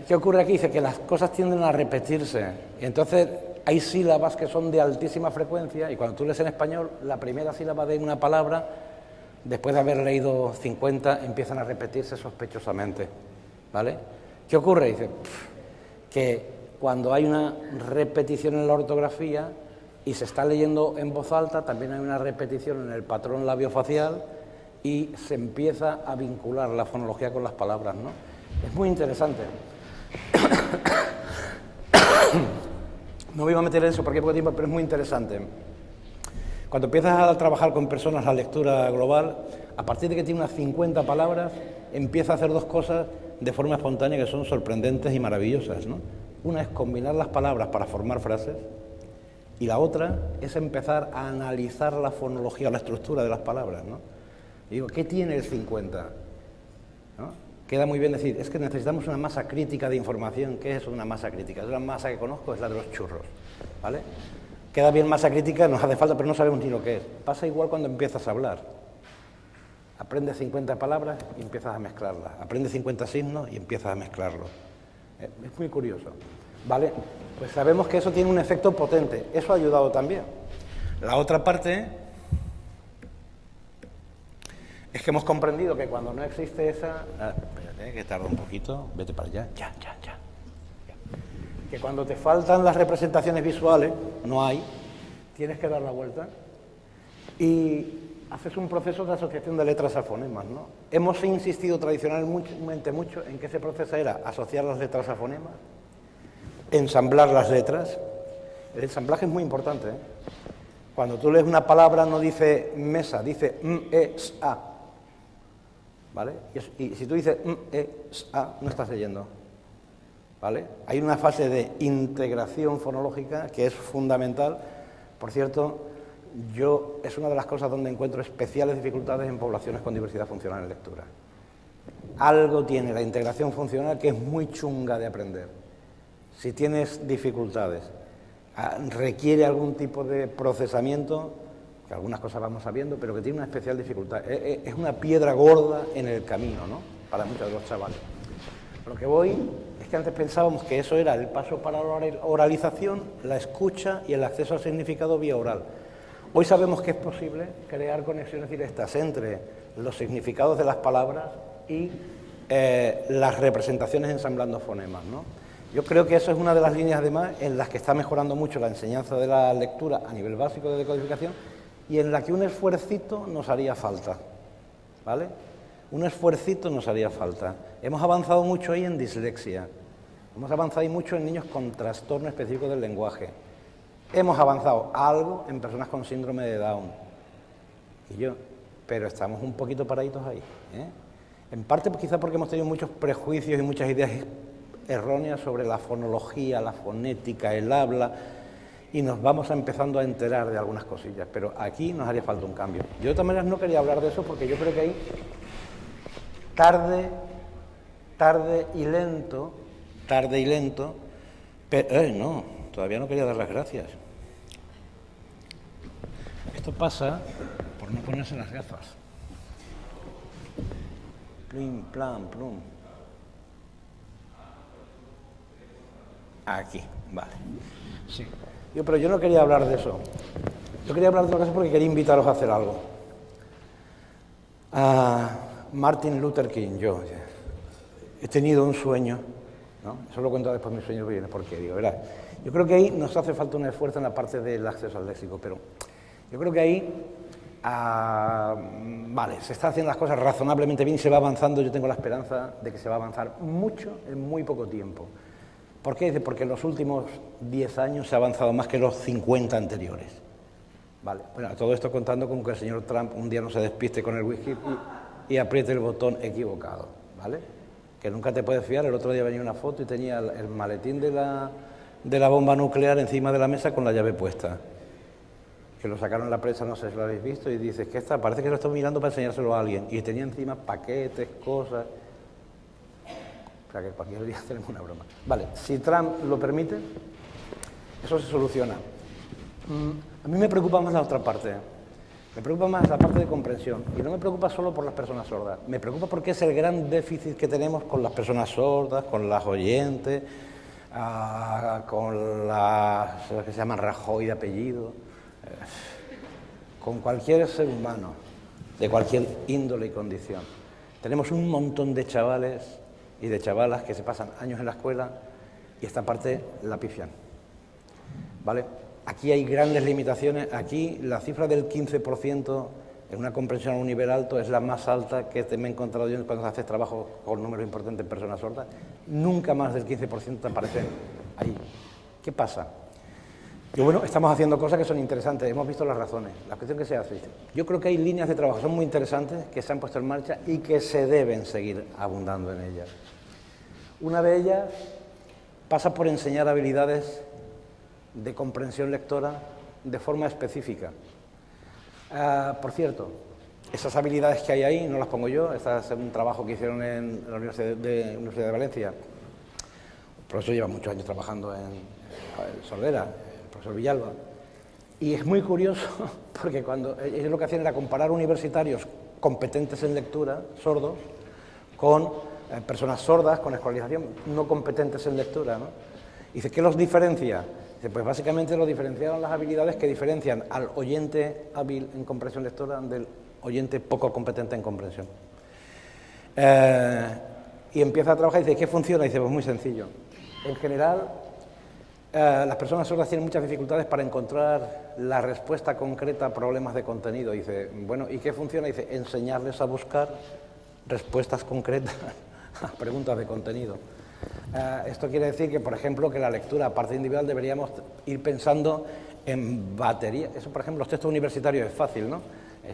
¿qué ocurre aquí? Dice que las cosas tienden a repetirse. Y entonces hay sílabas que son de altísima frecuencia y cuando tú lees en español, la primera sílaba de una palabra, después de haber leído 50, empiezan a repetirse sospechosamente. ¿Vale? ¿Qué ocurre? Dice que cuando hay una repetición en la ortografía y se está leyendo en voz alta, también hay una repetición en el patrón labiofacial y se empieza a vincular la fonología con las palabras, ¿no? Es muy interesante. No me iba a meter en eso porque hay poco tiempo, pero es muy interesante. Cuando empiezas a trabajar con personas la lectura global, a partir de que tiene unas 50 palabras, empieza a hacer dos cosas de forma espontánea que son sorprendentes y maravillosas, ¿no? Una es combinar las palabras para formar frases y la otra es empezar a analizar la fonología, la estructura de las palabras, ¿no? Y digo, ¿qué tiene el 50? ¿No? Queda muy bien decir, es que necesitamos una masa crítica de información. ¿Qué es una masa crítica? Es una masa que conozco, es la de los churros, ¿vale? Queda bien masa crítica, nos hace falta, pero no sabemos ni lo que es. Pasa igual cuando empiezas a hablar. Aprendes 50 palabras y empiezas a mezclarlas. Aprendes 50 signos y empiezas a mezclarlos. Es muy curioso, ¿vale? Pues sabemos que eso tiene un efecto potente. Eso ha ayudado también. La otra parte es que hemos comprendido que cuando no existe esa... espérate, que tarda un poquito. Vete para allá. Ya. Que cuando te faltan las representaciones visuales, no hay, tienes que dar la vuelta y haces un proceso de asociación de letras a fonemas, ¿no? Hemos insistido tradicionalmente mucho en que ese proceso era asociar las letras a fonemas, ensamblar las letras. El ensamblaje es muy importante, ¿eh? Cuando tú lees una palabra no dice mesa, dice a, ¿vale? Y si tú dices a, no estás leyendo, ¿vale? Hay una fase de integración fonológica que es fundamental. Por cierto, es una de las cosas donde encuentro especiales dificultades en poblaciones con diversidad funcional en lectura. Algo tiene la integración funcional que es muy chunga de aprender. Si tienes dificultades, requiere algún tipo de procesamiento, que algunas cosas vamos sabiendo, pero que tiene una especial dificultad. Es una piedra gorda en el camino, ¿no?, para muchos de los chavales. Lo que voy es que antes pensábamos que eso era el paso para la oralización, la escucha y el acceso al significado vía oral. Hoy sabemos que es posible crear conexiones directas entre los significados de las palabras y las representaciones ensamblando fonemas, ¿no? Yo creo que eso es una de las líneas, además, en las que está mejorando mucho la enseñanza de la lectura a nivel básico de decodificación y en la que un esfuercito nos haría falta, ¿vale? Un esfuercito nos haría falta. Hemos avanzado mucho ahí en dislexia, hemos avanzado ahí mucho en niños con trastorno específico del lenguaje. Hemos avanzado algo en personas con síndrome de Down, pero estamos un poquito paraditos ahí, ¿eh? En parte quizá porque hemos tenido muchos prejuicios y muchas ideas erróneas sobre la fonología, la fonética, el habla, y nos vamos empezando a enterar de algunas cosillas, pero aquí nos haría falta un cambio. Yo de todas maneras no quería hablar de eso porque yo creo que ahí, tarde y lento, pero no, todavía no quería dar las gracias. Esto pasa por no ponerse las gafas. Plim, plan, plum. Aquí, vale. Sí. Pero yo no quería hablar de eso. Yo quería hablar de otra cosa porque quería invitaros a hacer algo. Martin Luther King, yo he tenido un sueño, ¿no? Eso lo cuento después, mis sueños vienen, porque digo, verás, yo creo que ahí nos hace falta un esfuerzo en la parte del acceso al léxico, pero yo creo que ahí, vale, se están haciendo las cosas razonablemente bien y se va avanzando. Yo tengo la esperanza de que se va a avanzar mucho en muy poco tiempo. ¿Por qué? Dice, porque en los últimos 10 años se ha avanzado más que los 50 anteriores. Vale. Bueno, todo esto contando con que el señor Trump un día no se despiste con el whisky y apriete el botón equivocado, ¿vale? Que nunca te puedes fiar. El otro día venía una foto y tenía el maletín de la bomba nuclear encima de la mesa con la llave puesta. Que lo sacaron en la prensa, no sé si lo habéis visto, y dices, ¿qué está? Parece que lo estoy mirando para enseñárselo a alguien. Y tenía encima paquetes, cosas. O sea, que cualquier día tenemos una broma. Vale, si Trump lo permite, eso se soluciona. A mí me preocupa más la otra parte. Me preocupa más la parte de comprensión. Y no me preocupa solo por las personas sordas. Me preocupa porque es el gran déficit que tenemos con las personas sordas, con las oyentes, con las que se llaman Rajoy de apellido, con cualquier ser humano, de cualquier índole y condición. Tenemos un montón de chavales y de chavalas que se pasan años en la escuela y esta parte la pifian, ¿vale? Aquí hay grandes limitaciones. Aquí la cifra del 15% en una comprensión a un nivel alto es la más alta que me he encontrado yo cuando haces trabajo con números importantes en personas sordas. Nunca más del 15% aparece ahí. ¿Qué pasa? Y bueno, estamos haciendo cosas que son interesantes, hemos visto las razones, la cuestión que se hace. Yo creo que hay líneas de trabajo, son muy interesantes, que se han puesto en marcha y que se deben seguir abundando en ellas. Una de ellas pasa por enseñar habilidades de comprensión lectora de forma específica. Por cierto, esas habilidades que hay ahí no las pongo yo, este es un trabajo que hicieron en la Universidad de Valencia. El profesor lleva muchos años trabajando en sordera, el profesor Villalba. Y es muy curioso porque cuando ellos lo que hacían era comparar universitarios competentes en lectura, sordos, con personas sordas, con escolarización, no competentes en lectura, ¿no? Y dice, ¿qué los diferencia? Dice, pues básicamente lo diferenciaron las habilidades que diferencian al oyente hábil en comprensión lectora del oyente poco competente en comprensión. Y empieza a trabajar y dice, ¿qué funciona? Y dice, pues muy sencillo. En general, Las personas sordas tienen muchas dificultades para encontrar la respuesta concreta a problemas de contenido. Dice, bueno, ¿y qué funciona? Dice, enseñarles a buscar respuestas concretas a preguntas de contenido. Esto quiere decir que, por ejemplo, que la lectura, aparte individual, deberíamos ir pensando en batería. Eso, por ejemplo, los textos universitarios es fácil, ¿no?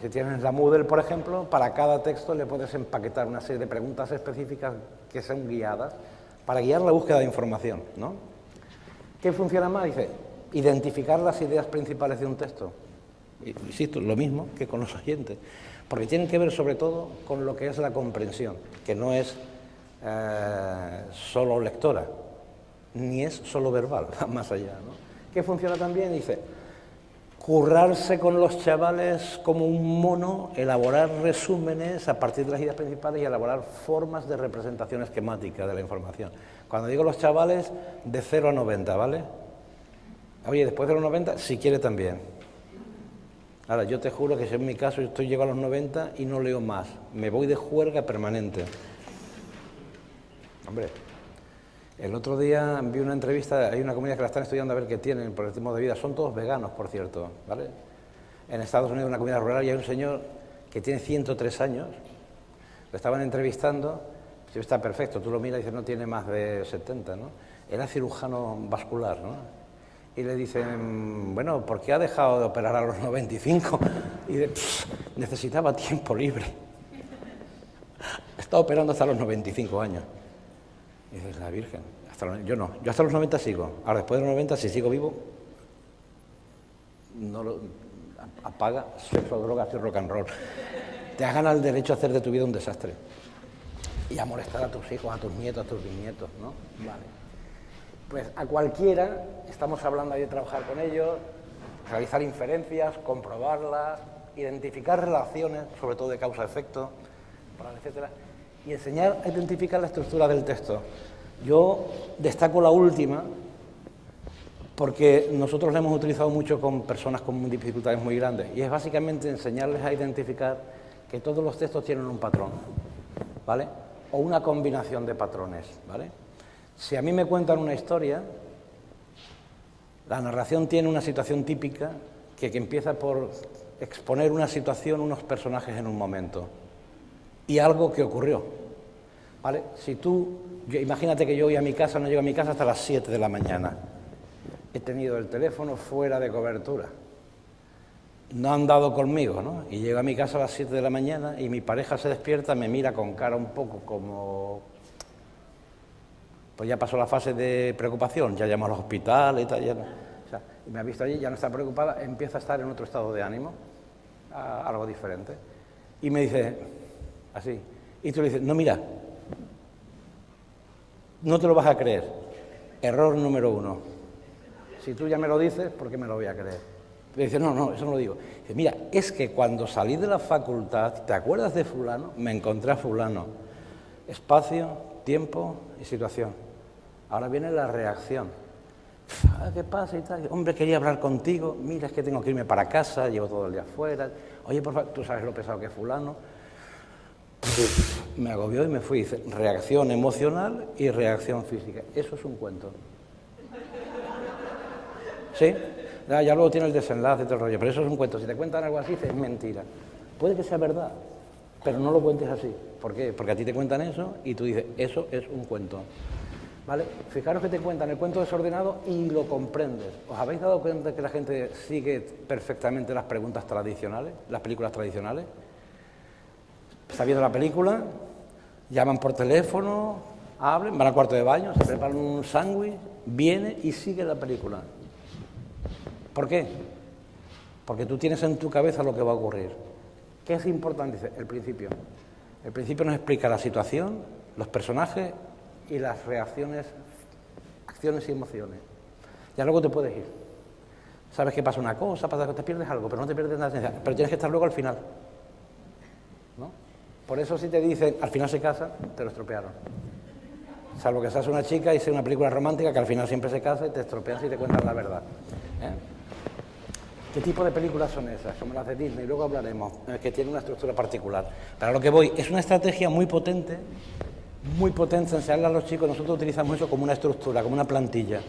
Si tienes la Moodle, por ejemplo, para cada texto le puedes empaquetar una serie de preguntas específicas que son guiadas para guiar la búsqueda de información, ¿no? ¿Qué funciona más? Dice, identificar las ideas principales de un texto. Insisto, lo mismo que con los oyentes, porque tienen que ver sobre todo con lo que es la comprensión, que no es solo lectora, ni es solo verbal, va más allá, ¿no? ¿Qué funciona también? Dice, currarse con los chavales como un mono, elaborar resúmenes a partir de las ideas principales y elaborar formas de representación esquemática de la información. Cuando digo los chavales, de 0 a 90, ¿vale? Oye, después de los 90, si quiere también. Ahora, yo te juro que si en mi caso yo llego a los 90 y no leo más, me voy de juerga permanente. Hombre, el otro día vi una entrevista, hay una comunidad que la están estudiando a ver qué tienen por el ritmo de vida, son todos veganos, por cierto, ¿vale? En Estados Unidos, en una comunidad rural, y hay un señor que tiene 103 años, lo estaban entrevistando, sí, está perfecto, tú lo miras y dices, no tiene más de 70, ¿no? Era cirujano vascular, ¿no? Y le dicen, bueno, ¿por qué ha dejado de operar a los 95? Y dice, necesitaba tiempo libre. Está operando hasta los 95 años. Y dices, la Virgen, yo no, yo hasta los 90 sigo. Ahora, después de los 90, si sigo vivo, no lo, apaga sexo, drogas y rock and roll. Te has ganado el derecho a hacer de tu vida un desastre. Y a molestar a tus hijos, a tus nietos, a tus bisnietos, ¿no? Vale. Pues a cualquiera, estamos hablando ahí de trabajar con ellos, realizar inferencias, comprobarlas, identificar relaciones, sobre todo de causa-efecto, etcétera, y enseñar a identificar la estructura del texto. Yo destaco la última porque nosotros la hemos utilizado mucho con personas con dificultades muy grandes y es básicamente enseñarles a identificar que todos los textos tienen un patrón, ¿vale? O una combinación de patrones, ¿vale? Si a mí me cuentan una historia, la narración tiene una situación típica que empieza por exponer una situación, unos personajes en un momento y algo que ocurrió, ¿vale? Si imagínate que yo voy a mi casa, no llego a mi casa hasta las 7 de la mañana. He tenido el teléfono fuera de cobertura. No han dado conmigo, ¿no? Y llego a mi casa a las 7 de la mañana y mi pareja se despierta, me mira con cara un poco como... Pues ya pasó la fase de preocupación, ya llamó al hospital y tal, ya no. O sea, me ha visto allí, ya no está preocupada, empieza a estar en otro estado de ánimo, algo diferente. Y me dice, así, y tú le dices, no, mira, no te lo vas a creer. Error número 1. Si tú ya me lo dices, ¿por qué me lo voy a creer? Me dice, no, eso no lo digo. Dice, mira, es que cuando salí de la facultad, ¿te acuerdas de fulano? Me encontré a fulano. Espacio, tiempo y situación. Ahora viene la reacción. ¿Qué pasa y tal? Hombre, quería hablar contigo. Mira, es que tengo que irme para casa, llevo todo el día afuera. Oye, por favor, ¿tú sabes lo pesado que es fulano? Me agobió y me fui. Dice, reacción emocional y reacción física. Eso es un cuento. ¿Sí? Ya luego tiene el desenlace y todo el rollo, pero eso es un cuento. Si te cuentan algo así, es mentira. Puede que sea verdad, pero no lo cuentes así. ¿Por qué? Porque a ti te cuentan eso y tú dices, eso es un cuento. ¿Vale? Fijaros que te cuentan el cuento desordenado y lo comprendes. ¿Os habéis dado cuenta de que la gente sigue perfectamente las preguntas tradicionales, las películas tradicionales? Está viendo la película, llaman por teléfono, hablan, van al cuarto de baño, se preparan un sándwich, viene y sigue la película. ¿Por qué? Porque tú tienes en tu cabeza lo que va a ocurrir. ¿Qué es importante? Dice, el principio. El principio nos explica la situación, los personajes y las reacciones, acciones y emociones. Ya luego te puedes ir. Sabes que pasa una cosa, pasa que te pierdes algo, pero no te pierdes nada, pero tienes que estar luego al final, ¿no? Por eso si te dicen, al final se casa, te lo estropearon. Salvo que seas una chica y sea una película romántica que al final siempre se casa y te estropean si te cuentan la verdad. ¿Qué tipo de películas son esas? Como las de Disney, luego hablaremos, que tienen una estructura particular. Para lo que voy, es una estrategia muy potente, enseñarle a los chicos, nosotros utilizamos eso como una estructura, como una plantilla.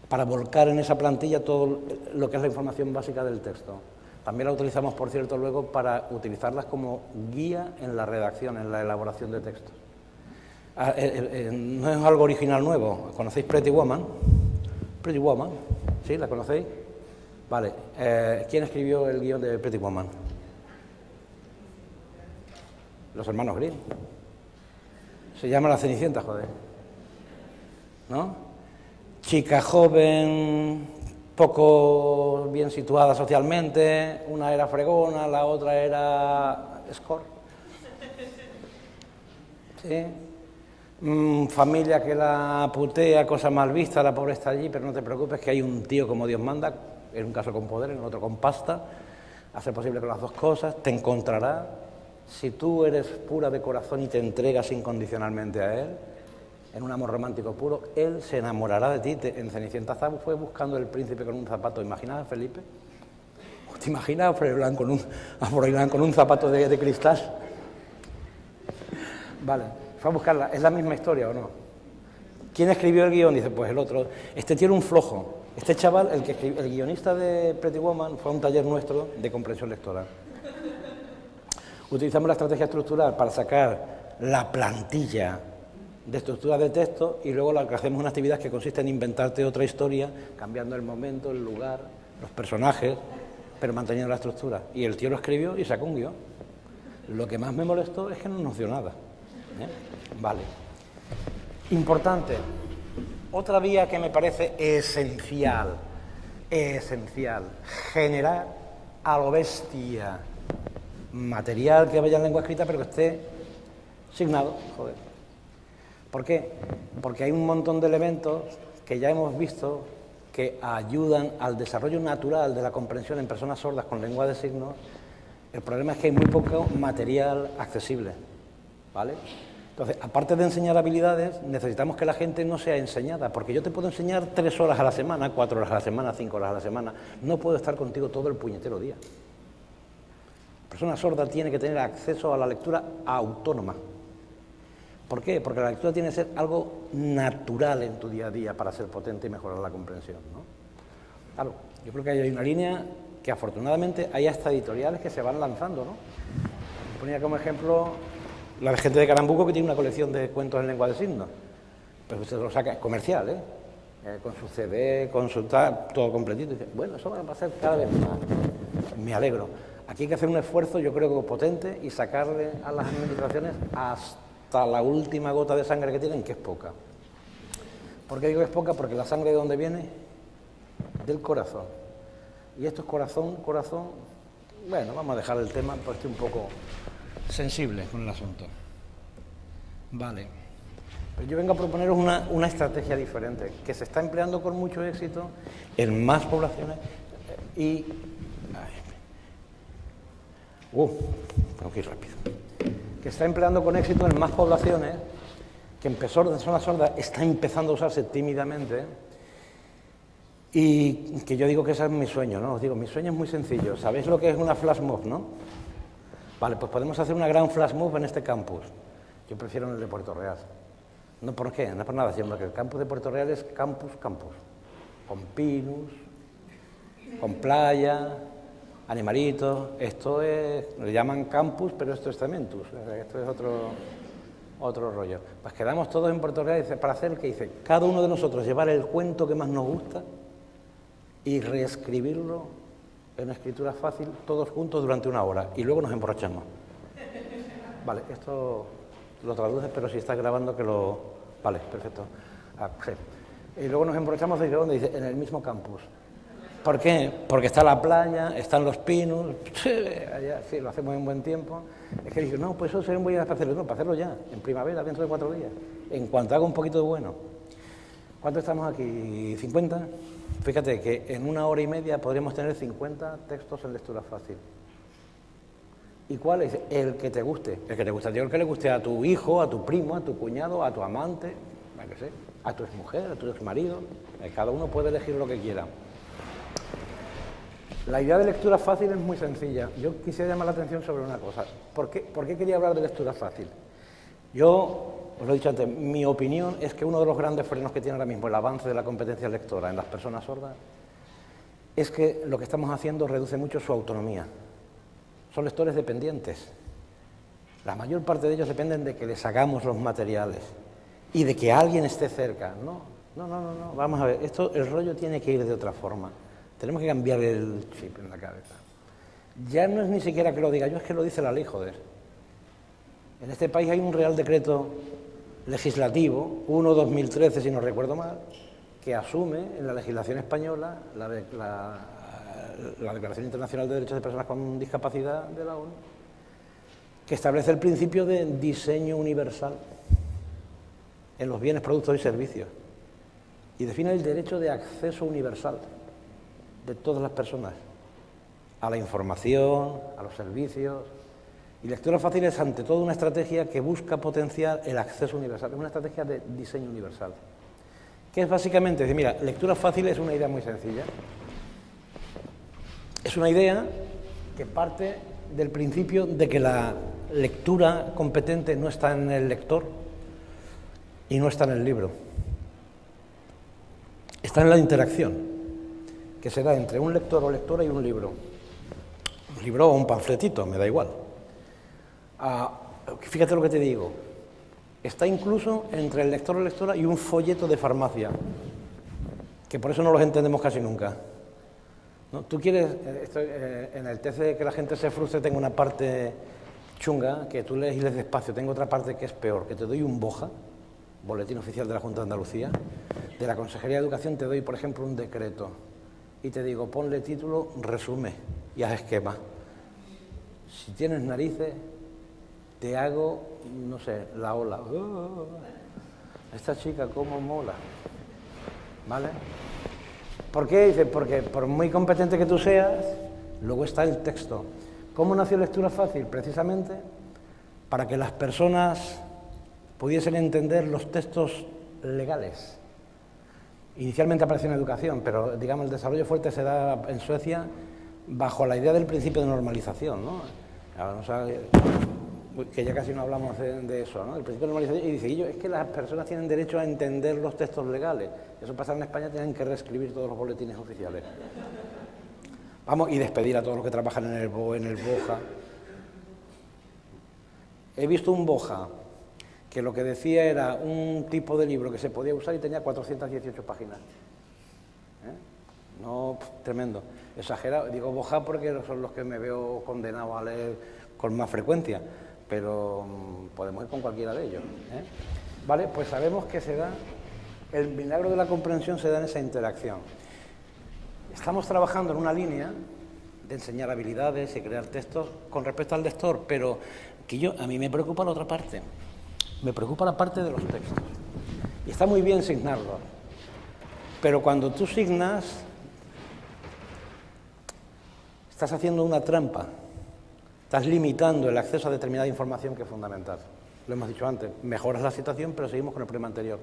para volcar en esa plantilla todo lo que es la información básica del texto. También la utilizamos, por cierto, luego para utilizarlas como guía en la redacción, en la elaboración de textos. No es algo original nuevo. ¿Conocéis Pretty Woman? Pretty Woman, ¿sí? ¿La conocéis? Vale. ¿Quién escribió el guión de Pretty Woman? Los hermanos Grimm. Se llama La Cenicienta, joder. ¿No? Chica joven, poco bien situada socialmente, una era fregona, la otra era score. ¿Sí? Familia que la putea, cosa mal vista, la pobre está allí, pero no te preocupes que hay un tío como Dios manda, en un caso con poder, en otro con pasta, hace posible con las dos cosas, te encontrará. Si tú eres pura de corazón y te entregas incondicionalmente a él, en un amor romántico puro, él se enamorará de ti. En Cenicienta fue buscando el príncipe con un zapato. ¿Imaginas a Felipe? ¿Te imaginas a Froilán con un zapato de cristal? Vale, fue a buscarla. ¿Es la misma historia o no? ¿Quién escribió el guión? Dice, pues el otro. Este tiene un flojo. Este chaval, el guionista de Pretty Woman, fue a un taller nuestro de comprensión lectora. Utilizamos la estrategia estructural para sacar la plantilla de estructura de texto y luego lo que hacemos una actividad que consiste en inventarte otra historia, cambiando el momento, el lugar, los personajes, pero manteniendo la estructura. Y el tío lo escribió y sacó un guión. Lo que más me molestó es que no nos dio nada. Vale. Importante. Otra vía que me parece esencial, generar a lo bestia material que vaya en lengua escrita, pero que esté signado, joder. ¿Por qué? Porque hay un montón de elementos que ya hemos visto que ayudan al desarrollo natural de la comprensión en personas sordas con lengua de signos. El problema es que hay muy poco material accesible, ¿vale? Entonces, aparte de enseñar habilidades, necesitamos que la gente no sea enseñada, porque yo te puedo enseñar 3 horas a la semana, 4 horas a la semana, 5 horas a la semana, no puedo estar contigo todo el puñetero día. La persona sorda tiene que tener acceso a la lectura autónoma. ¿Por qué? Porque la lectura tiene que ser algo natural en tu día a día para ser potente y mejorar la comprensión, ¿no? Claro, yo creo que hay una línea que afortunadamente hay hasta editoriales que se van lanzando, ¿no? Ponía como ejemplo la gente de Carambuco, que tiene una colección de cuentos en lengua de signos, pero usted lo saca, es comercial, con su CD, con su tal, todo completito, y dice, bueno, eso va a ser cada vez más. Me alegro. Aquí hay que hacer un esfuerzo, yo creo que potente, y sacarle a las administraciones hasta la última gota de sangre que tienen, que es poca. ¿Por qué digo que es poca? Porque la sangre, ¿de dónde viene? Del corazón. Y esto es corazón. Bueno, vamos a dejar el tema, porque estoy un poco sensible con el asunto. Vale. Pero yo vengo a proponeros una estrategia diferente, que se está empleando con mucho éxito en más poblaciones y... tengo que ir rápido. Que está empleando con éxito en más poblaciones, que empezó de zona sorda, está empezando a usarse tímidamente, y que yo digo que ese es mi sueño, ¿no? Os digo, mi sueño es muy sencillo. ¿Sabéis lo que es una flash mob, no? Vale, pues podemos hacer una gran flash mob en este campus. Yo prefiero en el de Puerto Real. No, ¿por qué? No es por nada, sino que el campus de Puerto Real es campus. Con pinus, con playa, animalitos. Esto es, le llaman campus, pero esto es cementus. Esto es otro rollo. Pues quedamos todos en Puerto Real para hacer, que dice, cada uno de nosotros llevar el cuento que más nos gusta y reescribirlo en una escritura fácil, todos juntos durante 1 hora, y luego nos emborrachamos. Vale, esto lo traduces, pero si estás grabando que lo... Vale, perfecto. Sí. Y luego nos emborrachamos, ¿de dónde? Dice, en el mismo campus. ¿Por qué? Porque está la playa, están los pinos, allá, sí, lo hacemos en buen tiempo. Es que digo, no, pues eso sería un buen día para hacerlo. No, para hacerlo ya, en primavera, dentro de 4 días, en cuanto haga un poquito de bueno. ¿Cuánto estamos aquí? ¿50? Fíjate que en 1 hora y media podríamos tener 50 textos en lectura fácil. ¿Y cuál es? El que te guste. El que te guste a ti, el que le guste a tu hijo, a tu primo, a tu cuñado, a tu amante, a tu exmujer, a tu exmarido. Cada uno puede elegir lo que quiera. La idea de lectura fácil es muy sencilla. Yo quisiera llamar la atención sobre una cosa. ¿Por qué quería hablar de lectura fácil? Yo os lo he dicho antes, mi opinión es que uno de los grandes frenos que tiene ahora mismo el avance de la competencia lectora en las personas sordas es que lo que estamos haciendo reduce mucho su autonomía. Son lectores dependientes. La mayor parte de ellos dependen de que les hagamos los materiales y de que alguien esté cerca. No, vamos a ver, el rollo tiene que ir de otra forma. Tenemos que cambiar el chip en la cabeza. Ya no es ni siquiera que lo diga yo, es que lo dice la ley, joder. En este país hay un Real Decreto legislativo, 1/2013, si no recuerdo mal, que asume en la legislación española la Declaración Internacional de Derechos de Personas con Discapacidad de la ONU, que establece el principio de diseño universal en los bienes, productos y servicios, y define el derecho de acceso universal de todas las personas a la información, a los servicios. Y lectura fácil es ante todo una estrategia que busca potenciar el acceso universal, es una estrategia de diseño universal, que es básicamente decir, mira, lectura fácil es una idea muy sencilla. Es una idea que parte del principio de que la lectura competente no está en el lector y no está en el libro. Está en la interacción que se da entre un lector o lectora y un libro. Un libro o un panfletito, me da igual. Fíjate lo que te digo. Está incluso entre el lector o lectora y un folleto de farmacia, que por eso no los entendemos casi nunca. ¿No? Tú quieres, en el test de que la gente se frustre, tengo una parte chunga que tú lees y lees despacio, tengo otra parte que es peor, que te doy un BOJA, Boletín Oficial de la Junta de Andalucía, de la Consejería de Educación te doy, por ejemplo, un decreto y te digo, ponle título, resume y haz esquema. Si tienes narices, te hago, no sé, la ola. Esta chica cómo mola, ¿vale? ¿Por qué? Dice, porque por muy competente que tú seas, luego está el texto. ¿Cómo nació Lectura Fácil? Precisamente para que las personas pudiesen entender los textos legales. Inicialmente apareció en educación, pero digamos el desarrollo fuerte se da en Suecia bajo la idea del principio de normalización, ¿no? O sea, que ya casi no hablamos de eso, ¿no? El principio de normalización, y dice, es que las personas tienen derecho a entender los textos legales. Eso pasa en España, tienen que reescribir todos los boletines oficiales. Vamos, y despedir a todos los que trabajan en el BOE, en el BOJA. He visto un BOJA que lo que decía era un tipo de libro que se podía usar y tenía 418 páginas. No, tremendo. Exagerado. Digo BOJA porque son los que me veo condenado a leer con más frecuencia, pero podemos ir con cualquiera de ellos. Vale, pues sabemos que se da, el milagro de la comprensión se da en esa interacción. Estamos trabajando en una línea de enseñar habilidades y crear textos con respecto al lector, pero que a mí me preocupa la otra parte. Me preocupa la parte de los textos. Y está muy bien signarlos, pero cuando tú signas, estás haciendo una trampa. Estás limitando el acceso a determinada información que es fundamental. Lo hemos dicho antes, mejoras la situación, pero seguimos con el problema anterior.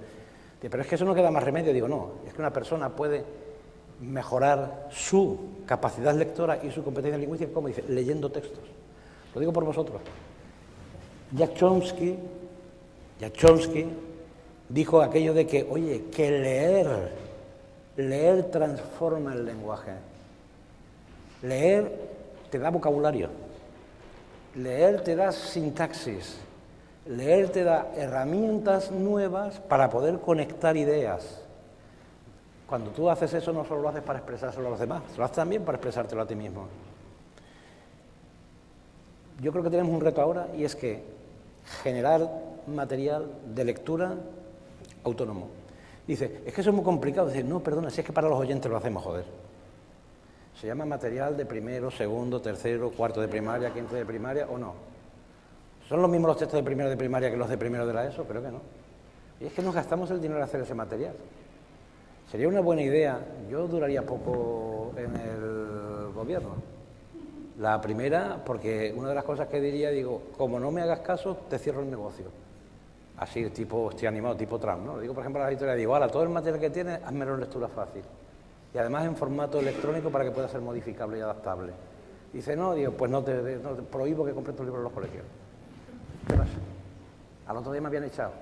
Pero es que eso no queda más remedio. Digo, no, es que una persona puede mejorar su capacidad lectora y su competencia lingüística, como dice, leyendo textos. Lo digo por vosotros. Jack Chomsky dijo aquello de que, oye, que leer transforma el lenguaje. Leer te da vocabulario. Leer te da sintaxis, leer te da herramientas nuevas para poder conectar ideas. Cuando tú haces eso no solo lo haces para expresárselo a los demás, lo haces también para expresártelo a ti mismo. Yo creo que tenemos un reto ahora y es que generar material de lectura autónomo. Dice, es que eso es muy complicado. Dice, no, perdona, si es que para los oyentes lo hacemos, joder. ¿Se llama material de primero, segundo, tercero, cuarto de primaria, quinto de primaria o no? ¿Son los mismos los textos de primero de primaria que los de primero de la ESO? Creo que no. Y es que nos gastamos el dinero en hacer ese material. Sería una buena idea. Yo duraría poco en el gobierno. La primera, porque una de las cosas que diría, digo, como no me hagas caso, te cierro el negocio. Así, tipo, estoy animado, tipo Trump, ¿no? Digo, por ejemplo, a la editorial, digo, ahora, todo el material que tienes, hazme lectura fácil. Y además en formato electrónico para que pueda ser modificable y adaptable. Dice, no, digo, pues no te prohíbo que compres tus libros en los colegios. ¿Qué pasa? Al otro día me habían echado.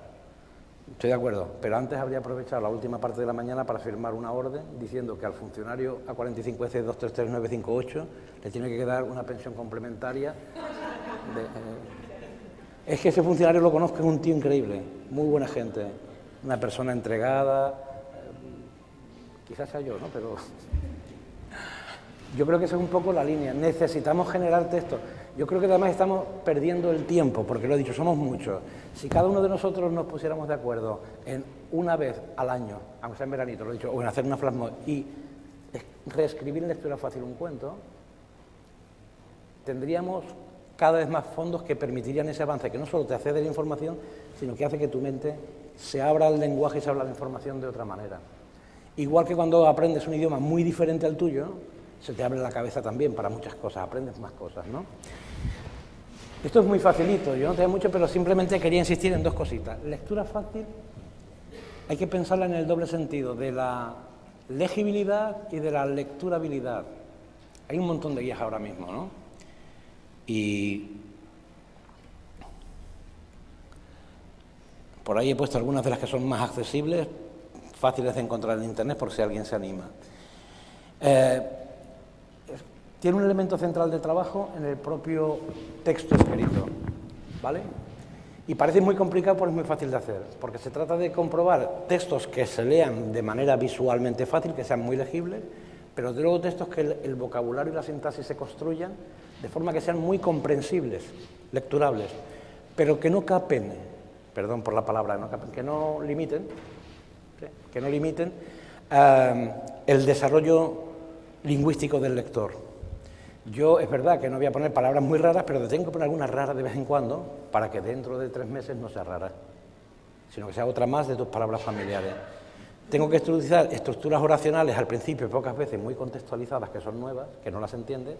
Estoy de acuerdo, pero antes habría aprovechado la última parte de la mañana para firmar una orden diciendo que al funcionario A45EC233958 le tiene que quedar una pensión complementaria. Es que ese funcionario lo conozco, es un tío increíble, muy buena gente, una persona entregada, quizás sea yo, ¿no? Pero yo creo que esa es un poco la línea. Necesitamos generar textos. Yo creo que además estamos perdiendo el tiempo, porque lo he dicho, somos muchos. Si cada uno de nosotros nos pusiéramos de acuerdo en una vez al año, aunque sea en veranito, lo he dicho, o en hacer una flash mob y reescribir en lectura fácil un cuento, tendríamos cada vez más fondos que permitirían ese avance, que no solo te accede a la información, sino que hace que tu mente se abra al lenguaje y se abra la información de otra manera. Igual que cuando aprendes un idioma muy diferente al tuyo, se te abre la cabeza también para muchas cosas, aprendes más cosas, ¿no? Esto es muy facilito, yo no tengo mucho, pero simplemente quería insistir en dos cositas. Lectura fácil, hay que pensarla en el doble sentido, de la legibilidad y de la lecturabilidad. Hay un montón de guías ahora mismo, ¿no? Y por ahí he puesto algunas de las que son más accesibles, fáciles de encontrar en Internet, por si alguien se anima. Tiene un elemento central de trabajo en el propio texto escrito, ¿vale? Y parece muy complicado, pero es muy fácil de hacer, porque se trata de comprobar textos que se lean de manera visualmente fácil, que sean muy legibles, pero luego textos que el vocabulario y la sintaxis se construyan de forma que sean muy comprensibles, lecturables, pero que no capen, perdón por la palabra, que no limiten el desarrollo lingüístico del lector. Yo, es verdad que no voy a poner palabras muy raras, pero tengo que poner algunas raras de vez en cuando para que dentro de 3 meses no sea rara, sino que sea otra más de tus palabras familiares. Tengo que utilizar estructuras oracionales al principio, pocas veces muy contextualizadas, que son nuevas, que no las entiendes,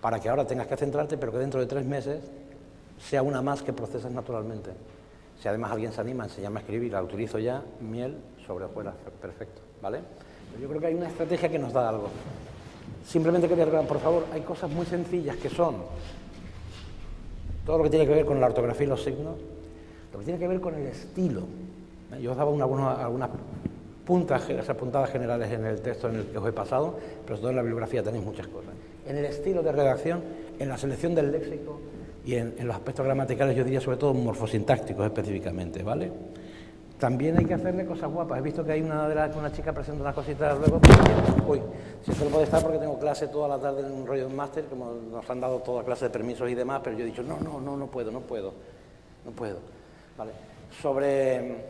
para que ahora tengas que centrarte, pero que dentro de 3 meses sea una más que proceses naturalmente. Si además alguien se anima a enseñarme a escribir, la utilizo ya, miel sobre hojuelas, perfecto, ¿vale? Pero yo creo que hay una estrategia que nos da algo. Simplemente quería recordar, por favor, hay cosas muy sencillas que son todo lo que tiene que ver con la ortografía y los signos, lo que tiene que ver con el estilo. Yo os daba algunas puntadas generales en el texto en el que os he pasado, pero sobre todo en la bibliografía tenéis muchas cosas. En el estilo de redacción, en la selección del léxico y en los aspectos gramaticales, yo diría sobre todo morfosintácticos específicamente, ¿vale? También hay que hacerle cosas guapas. He visto que hay una chica presenta unas cositas luego. Uy, si esto no puede estar porque tengo clase toda la tarde en un rollo de máster, como nos han dado toda clase de permisos y demás, pero yo he dicho, no puedo. Vale. Sobre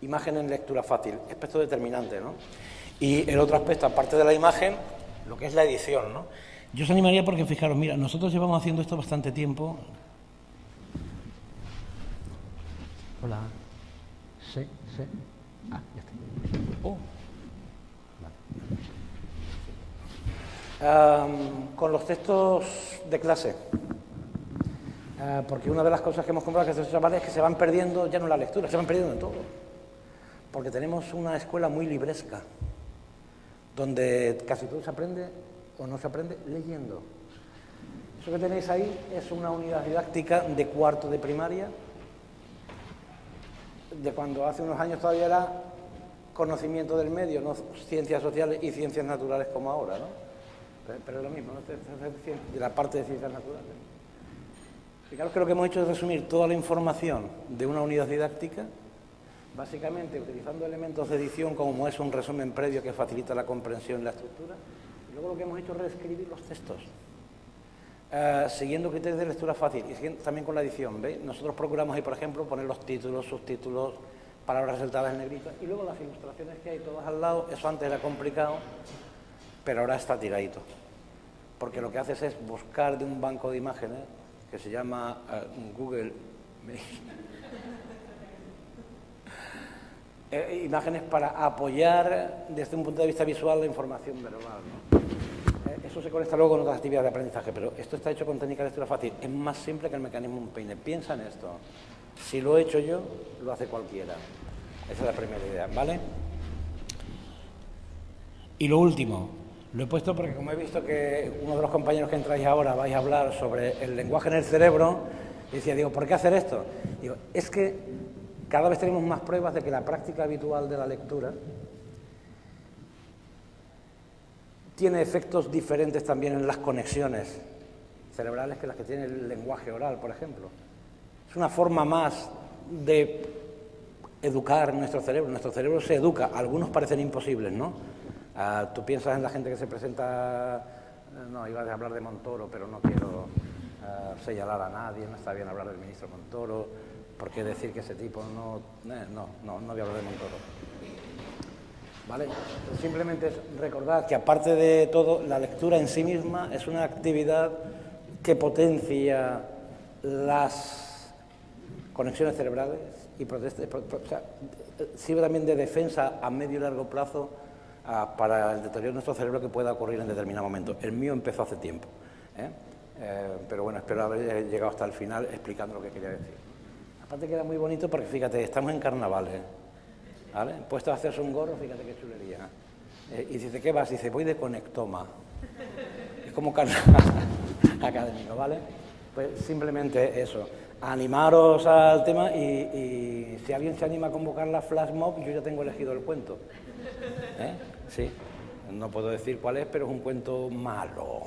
imagen en lectura fácil, aspecto determinante, ¿no? Y el otro aspecto, aparte de la imagen, lo que es la edición, ¿no? Yo os animaría porque, fijaros, mira, nosotros llevamos haciendo esto bastante tiempo. Hola. Sí. Ah, ya está. Oh. Vale. Con los textos de clase. Porque una de las cosas que hemos comprado que estos chavales es que se van perdiendo ya no en la lectura, se van perdiendo en todo. Porque tenemos una escuela muy libresca, donde casi todo se aprende o no se aprende leyendo. Eso que tenéis ahí es una unidad didáctica de 4º de primaria, de cuando hace unos años todavía era conocimiento del medio, no ciencias sociales y ciencias naturales como ahora, ¿no? Pero es lo mismo, ¿no? De la parte de ciencias naturales. Fijaros que lo que hemos hecho es resumir toda la información de una unidad didáctica, básicamente utilizando elementos de edición como es un resumen previo que facilita la comprensión y la estructura, y luego lo que hemos hecho es reescribir los textos, siguiendo criterios de lectura fácil y siguiendo también con la edición, ¿veis? Nosotros procuramos ahí, por ejemplo, poner los títulos, subtítulos, palabras resaltadas en negrita, y luego las ilustraciones que hay todas al lado. Eso antes era complicado, pero ahora está tiradito, porque lo que haces es buscar de un banco de imágenes que se llama Google imágenes para apoyar desde un punto de vista visual la información verbal, ¿no? Eso se conecta luego con otras actividades de aprendizaje, pero esto está hecho con técnica de lectura fácil. Es más simple que el mecanismo de un peine. Piensa en esto. Si lo he hecho yo, lo hace cualquiera. Esa es la primera idea, ¿vale? Y lo último, lo he puesto porque como he visto que uno de los compañeros que entráis ahora vais a hablar sobre el lenguaje en el cerebro, decía, digo, ¿por qué hacer esto? Digo, es que cada vez tenemos más pruebas de que la práctica habitual de la lectura tiene efectos diferentes también en las conexiones cerebrales que las que tiene el lenguaje oral, por ejemplo. Es una forma más de educar nuestro cerebro. Nuestro cerebro se educa. Algunos parecen imposibles, ¿no? Tú piensas en la gente que se presenta... No, iba a hablar de Montoro, pero no quiero señalar a nadie, no está bien hablar del ministro Montoro, ¿por qué decir que ese tipo no voy a hablar de Montoro? ¿Vale? Simplemente es recordar que, aparte de todo, la lectura en sí misma es una actividad que potencia las conexiones cerebrales y sirve también de defensa a medio y largo plazo para el deterioro de nuestro cerebro que pueda ocurrir en determinado momento. El mío empezó hace tiempo, pero bueno, espero haber llegado hasta el final explicando lo que quería decir. Aparte queda muy bonito porque, fíjate, estamos en carnavales, ¿vale? Puesto a hacerse un gorro, fíjate qué chulería. Y dice, ¿qué vas? Dice, voy de conectoma. Es como carnaval académico, ¿vale? Pues simplemente eso, animaros al tema y si alguien se anima a convocar la flash mob, yo ya tengo elegido el cuento. Sí, no puedo decir cuál es, pero es un cuento malo.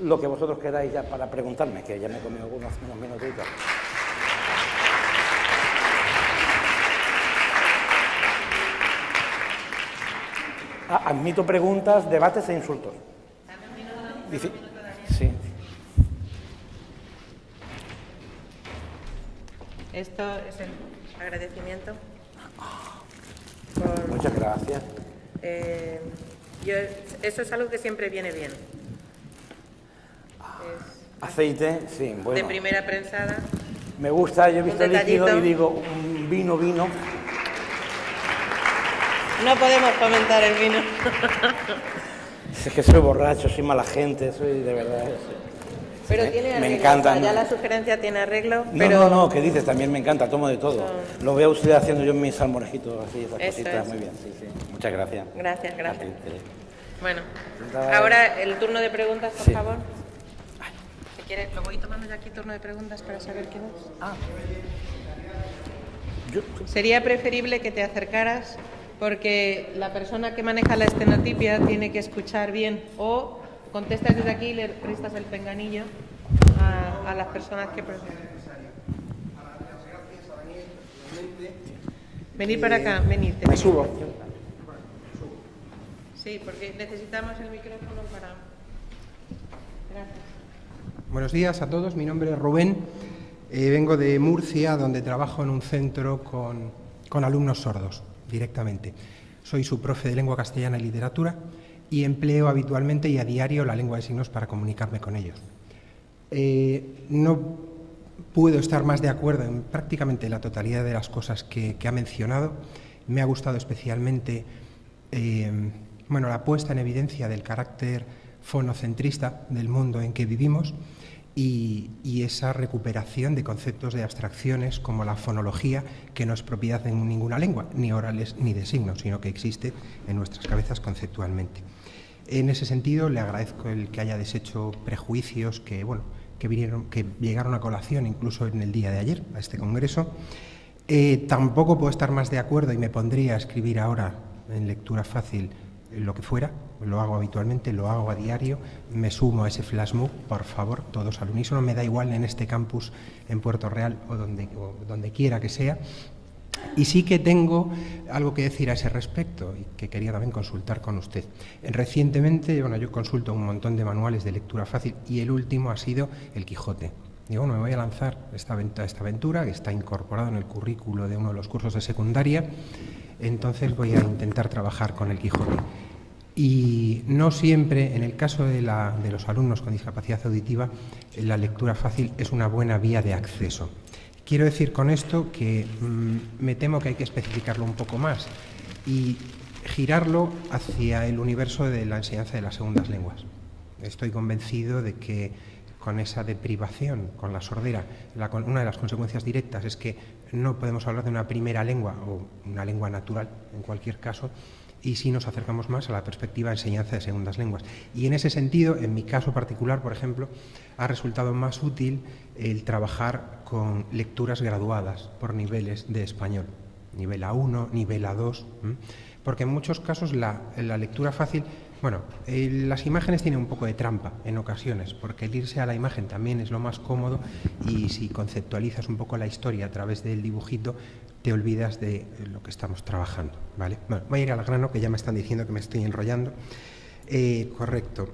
Lo que vosotros queráis ya para preguntarme, que ya me he comido unos minutitos. Admito preguntas, debates e insultos. Dice, sí. Esto es el agradecimiento. Muchas gracias. Eso es algo que siempre viene bien. Aceite, sí, bueno. De primera prensada. Me gusta, yo he visto el líquido y digo, vino. No podemos comentar el vino. Es que soy borracho, soy mala gente, soy de verdad. Pero tiene arreglo. Me encanta. O sea, ya la sugerencia tiene arreglo. Pero... No, ¿qué dices? También me encanta, tomo de todo. Lo veo usted haciendo yo en mis salmorejitos, así, esas cositas. Muy bien, sí. Muchas gracias. Gracias. Bueno, ahora el turno de preguntas, por favor. Si quieres, lo voy tomando ya aquí, turno de preguntas para saber quién es. Sería preferible que te acercaras, porque la persona que maneja la estenotipia tiene que escuchar bien, o contestas desde aquí y le prestas el pinganillo a las personas que preguntan. Venid para acá, venid. Me subo. Sí, porque necesitamos el micrófono para... Gracias. Buenos días a todos, mi nombre es Rubén, vengo de Murcia, donde trabajo en un centro con alumnos sordos, directamente. Soy su profe de lengua castellana y literatura y empleo habitualmente y a diario la lengua de signos para comunicarme con ellos. No puedo estar más de acuerdo en prácticamente la totalidad de las cosas que ha mencionado. Me ha gustado especialmente la puesta en evidencia del carácter fonocentrista del mundo en que vivimos y esa recuperación de conceptos de abstracciones como la fonología, que no es propiedad de ninguna lengua, ni orales ni de signos, sino que existe en nuestras cabezas conceptualmente. En ese sentido, le agradezco el que haya deshecho prejuicios que llegaron a colación incluso en el día de ayer a este congreso. Tampoco puedo estar más de acuerdo y me pondría a escribir ahora en lectura fácil lo que fuera, lo hago habitualmente, lo hago a diario, me sumo a ese flash mob, por favor, todos al unísono, me da igual en este campus, en Puerto Real o donde quiera que sea. Y sí que tengo algo que decir a ese respecto y que quería también consultar con usted. Recientemente, yo consulto un montón de manuales de lectura fácil y el último ha sido El Quijote. Digo, me voy a lanzar esta aventura que está incorporado en el currículo de uno de los cursos de secundaria, entonces voy a intentar trabajar con El Quijote. Y no siempre, en el caso de los alumnos con discapacidad auditiva, la lectura fácil es una buena vía de acceso. Quiero decir con esto que me temo que hay que especificarlo un poco más y girarlo hacia el universo de la enseñanza de las segundas lenguas. Estoy convencido de que con esa deprivación, con la sordera, una de las consecuencias directas es que no podemos hablar de una primera lengua o una lengua natural, en cualquier caso, y sí nos acercamos más a la perspectiva de enseñanza de segundas lenguas. Y en ese sentido, en mi caso particular, por ejemplo, ha resultado más útil el trabajar con lecturas graduadas por niveles de español, nivel A1, nivel A2, porque en muchos casos la lectura fácil, bueno, las imágenes tienen un poco de trampa en ocasiones, porque el irse a la imagen también es lo más cómodo, y si conceptualizas un poco la historia a través del dibujito, te olvidas de lo que estamos trabajando, ¿vale? Bueno, voy a ir al grano, que ya me están diciendo que me estoy enrollando. Correcto.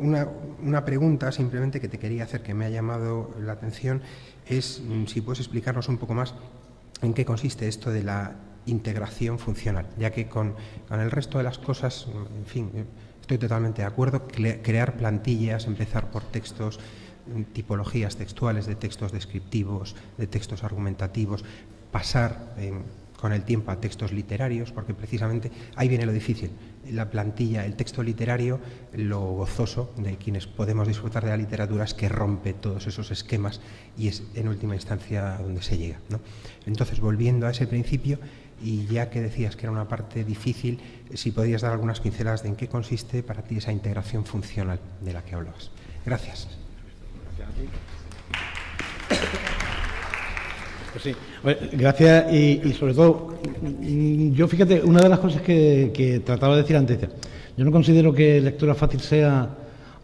Una pregunta simplemente que te quería hacer, que me ha llamado la atención, es si puedes explicarnos un poco más en qué consiste esto de la integración funcional, ya que con el resto de las cosas, en fin, estoy totalmente de acuerdo, crear plantillas, empezar por textos, tipologías textuales de textos descriptivos, de textos argumentativos, pasar con el tiempo a textos literarios, porque precisamente ahí viene lo difícil. La plantilla, el texto literario, lo gozoso de quienes podemos disfrutar de la literatura es que rompe todos esos esquemas y es en última instancia a donde se llega, ¿no? Entonces, volviendo a ese principio, y ya que decías que era una parte difícil, si podrías dar algunas pinceladas de en qué consiste para ti esa integración funcional de la que hablabas. Gracias. Pues sí, gracias y sobre todo, yo fíjate, una de las cosas que trataba de decir antes, yo no considero que lectura fácil sea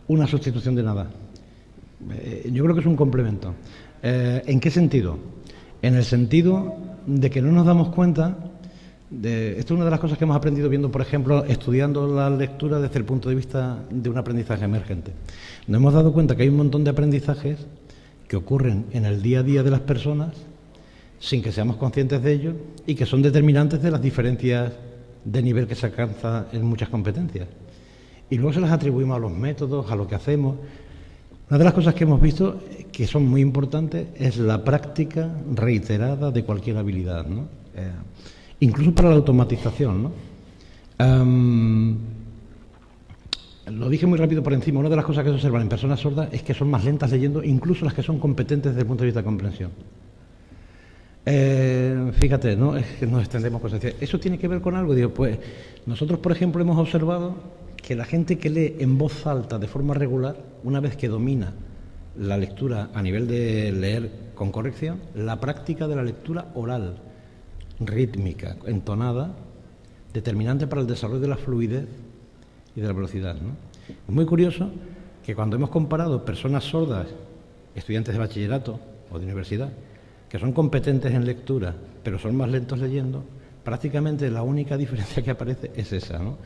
una sustitución de nada. Yo creo que es un complemento. ¿En qué sentido? En el sentido de que no nos damos cuenta esto es una de las cosas que hemos aprendido viendo, por ejemplo, estudiando la lectura desde el punto de vista de un aprendizaje emergente. Nos hemos dado cuenta que hay un montón de aprendizajes que ocurren en el día a día de las personas sin que seamos conscientes de ello y que son determinantes de las diferencias de nivel que se alcanza en muchas competencias. Y luego se las atribuimos a los métodos, a lo que hacemos. Una de las cosas que hemos visto que son muy importantes es la práctica reiterada de cualquier habilidad, ¿no? Incluso para la automatización, ¿no? Lo dije muy rápido por encima. Una de las cosas que se observan en personas sordas es que son más lentas leyendo, incluso las que son competentes desde el punto de vista de comprensión. Fíjate, ¿no? Es que nos extendemos cosas. ¿Eso tiene que ver con algo? Digo, pues nosotros, por ejemplo, hemos observado que la gente que lee en voz alta de forma regular, una vez que domina la lectura a nivel de leer con corrección, la práctica de la lectura oral, rítmica, entonada, determinante para el desarrollo de la fluidez y de la velocidad, ¿no? Es muy curioso que cuando hemos comparado personas sordas, estudiantes de bachillerato o de universidad, que son competentes en lectura, pero son más lentos leyendo, prácticamente la única diferencia que aparece es esa, ¿no?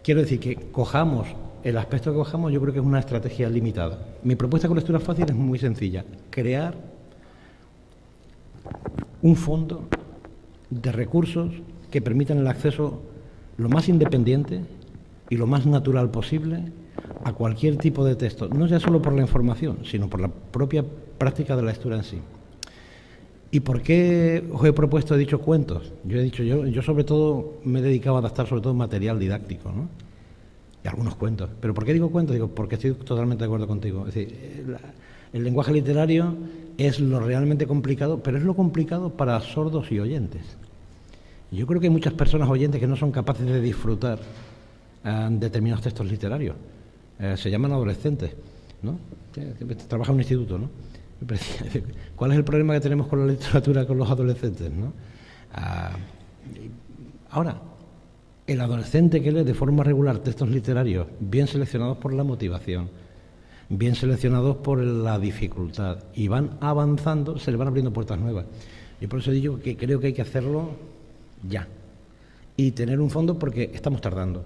Quiero decir que cojamos el aspecto que cojamos, yo creo que es una estrategia limitada. Mi propuesta con lectura fácil es muy sencilla: crear un fondo de recursos que permitan el acceso lo más independiente y lo más natural posible a cualquier tipo de texto, no ya solo por la información, sino por la propia práctica de la lectura en sí. ¿Y por qué os he propuesto, he dicho cuentos? Yo he dicho, yo sobre todo me he dedicado a adaptar sobre todo material didáctico, ¿no? Y algunos cuentos. ¿Pero por qué digo cuentos? Digo, porque estoy totalmente de acuerdo contigo. Es decir, el lenguaje literario es lo realmente complicado, pero es lo complicado para sordos y oyentes. Yo creo que hay muchas personas oyentes que no son capaces de disfrutar determinados textos literarios. Se llaman adolescentes, ¿no? Trabaja en un instituto, ¿no? ¿Cuál es el problema que tenemos con la literatura con los adolescentes, ¿no? Ahora, el adolescente que lee de forma regular textos literarios bien seleccionados por la motivación, bien seleccionados por la dificultad, y van avanzando, se le van abriendo puertas nuevas. Y por eso digo que creo que hay que hacerlo ya y tener un fondo, porque estamos tardando.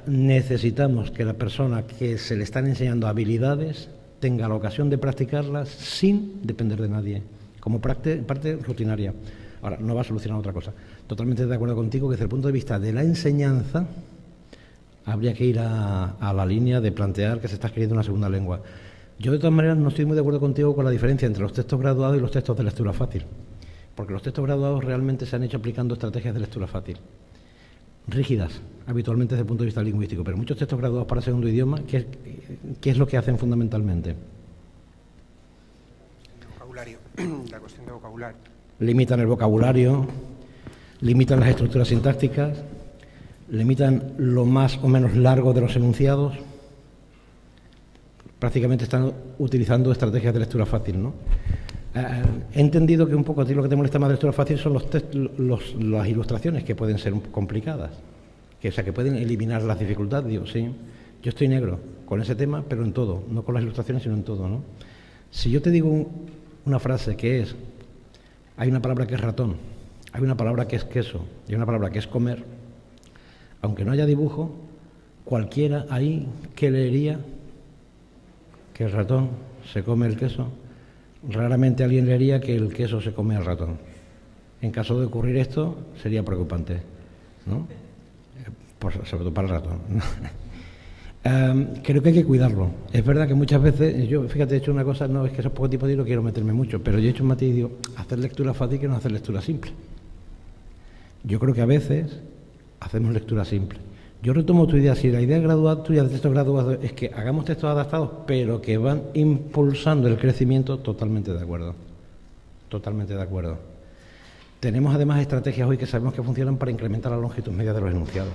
Necesitamos que la persona que se le están enseñando habilidades tenga la ocasión de practicarlas sin depender de nadie, como parte rutinaria. Ahora, no va a solucionar otra cosa. Totalmente de acuerdo contigo que desde el punto de vista de la enseñanza habría que ir a la línea de plantear que se está escribiendo una segunda lengua. Yo, de todas maneras, no estoy muy de acuerdo contigo con la diferencia entre los textos graduados y los textos de lectura fácil, porque los textos graduados realmente se han hecho aplicando estrategias de lectura fácil, rígidas, habitualmente desde el punto de vista lingüístico, pero muchos textos graduados para segundo idioma, ¿qué es lo que hacen fundamentalmente? El vocabulario, la cuestión de vocabulario. Limitan el vocabulario, limitan las estructuras sintácticas, limitan lo más o menos largo de los enunciados. Prácticamente están utilizando estrategias de lectura fácil, ¿no? He entendido que un poco a ti lo que te molesta más de lectura fácil son las ilustraciones, que pueden ser complicadas, que pueden eliminar las dificultades. Digo, sí, yo estoy negro con ese tema, pero en todo, no con las ilustraciones, sino en todo, ¿no? Si yo te digo una frase que es, hay una palabra que es ratón, hay una palabra que es queso y hay una palabra que es comer, aunque no haya dibujo, cualquiera ahí que leería que el ratón se come el queso, raramente alguien leería que el queso se come al ratón. En caso de ocurrir esto, sería preocupante, ¿no? Sobre todo para el ratón. Creo que hay que cuidarlo. Es verdad que muchas veces, yo, fíjate, he hecho una cosa, no es que esos pocos tipos de no quiero meterme mucho, pero yo he hecho un matiz y digo, hacer lectura fácil que no hacer lectura simple. Yo creo que a veces hacemos lectura simple. Yo retomo tu idea, si la idea tuya de textos graduados es que hagamos textos adaptados, pero que van impulsando el crecimiento, totalmente de acuerdo. Totalmente de acuerdo. Tenemos además estrategias hoy que sabemos que funcionan para incrementar la longitud media de los enunciados.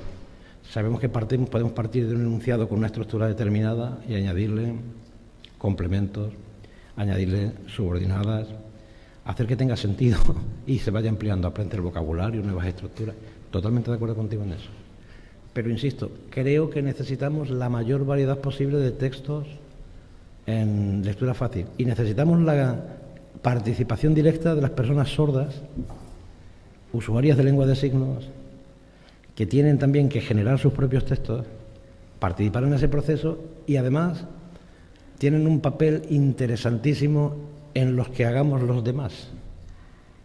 Sabemos que podemos partir de un enunciado con una estructura determinada y añadirle complementos, añadirle subordinadas, hacer que tenga sentido y se vaya ampliando, aprender vocabulario, nuevas estructuras. Totalmente de acuerdo contigo en eso. Pero insisto, creo que necesitamos la mayor variedad posible de textos en lectura fácil y necesitamos la participación directa de las personas sordas, usuarias de lengua de signos, que tienen también que generar sus propios textos, participar en ese proceso y además tienen un papel interesantísimo en los que hagamos los demás,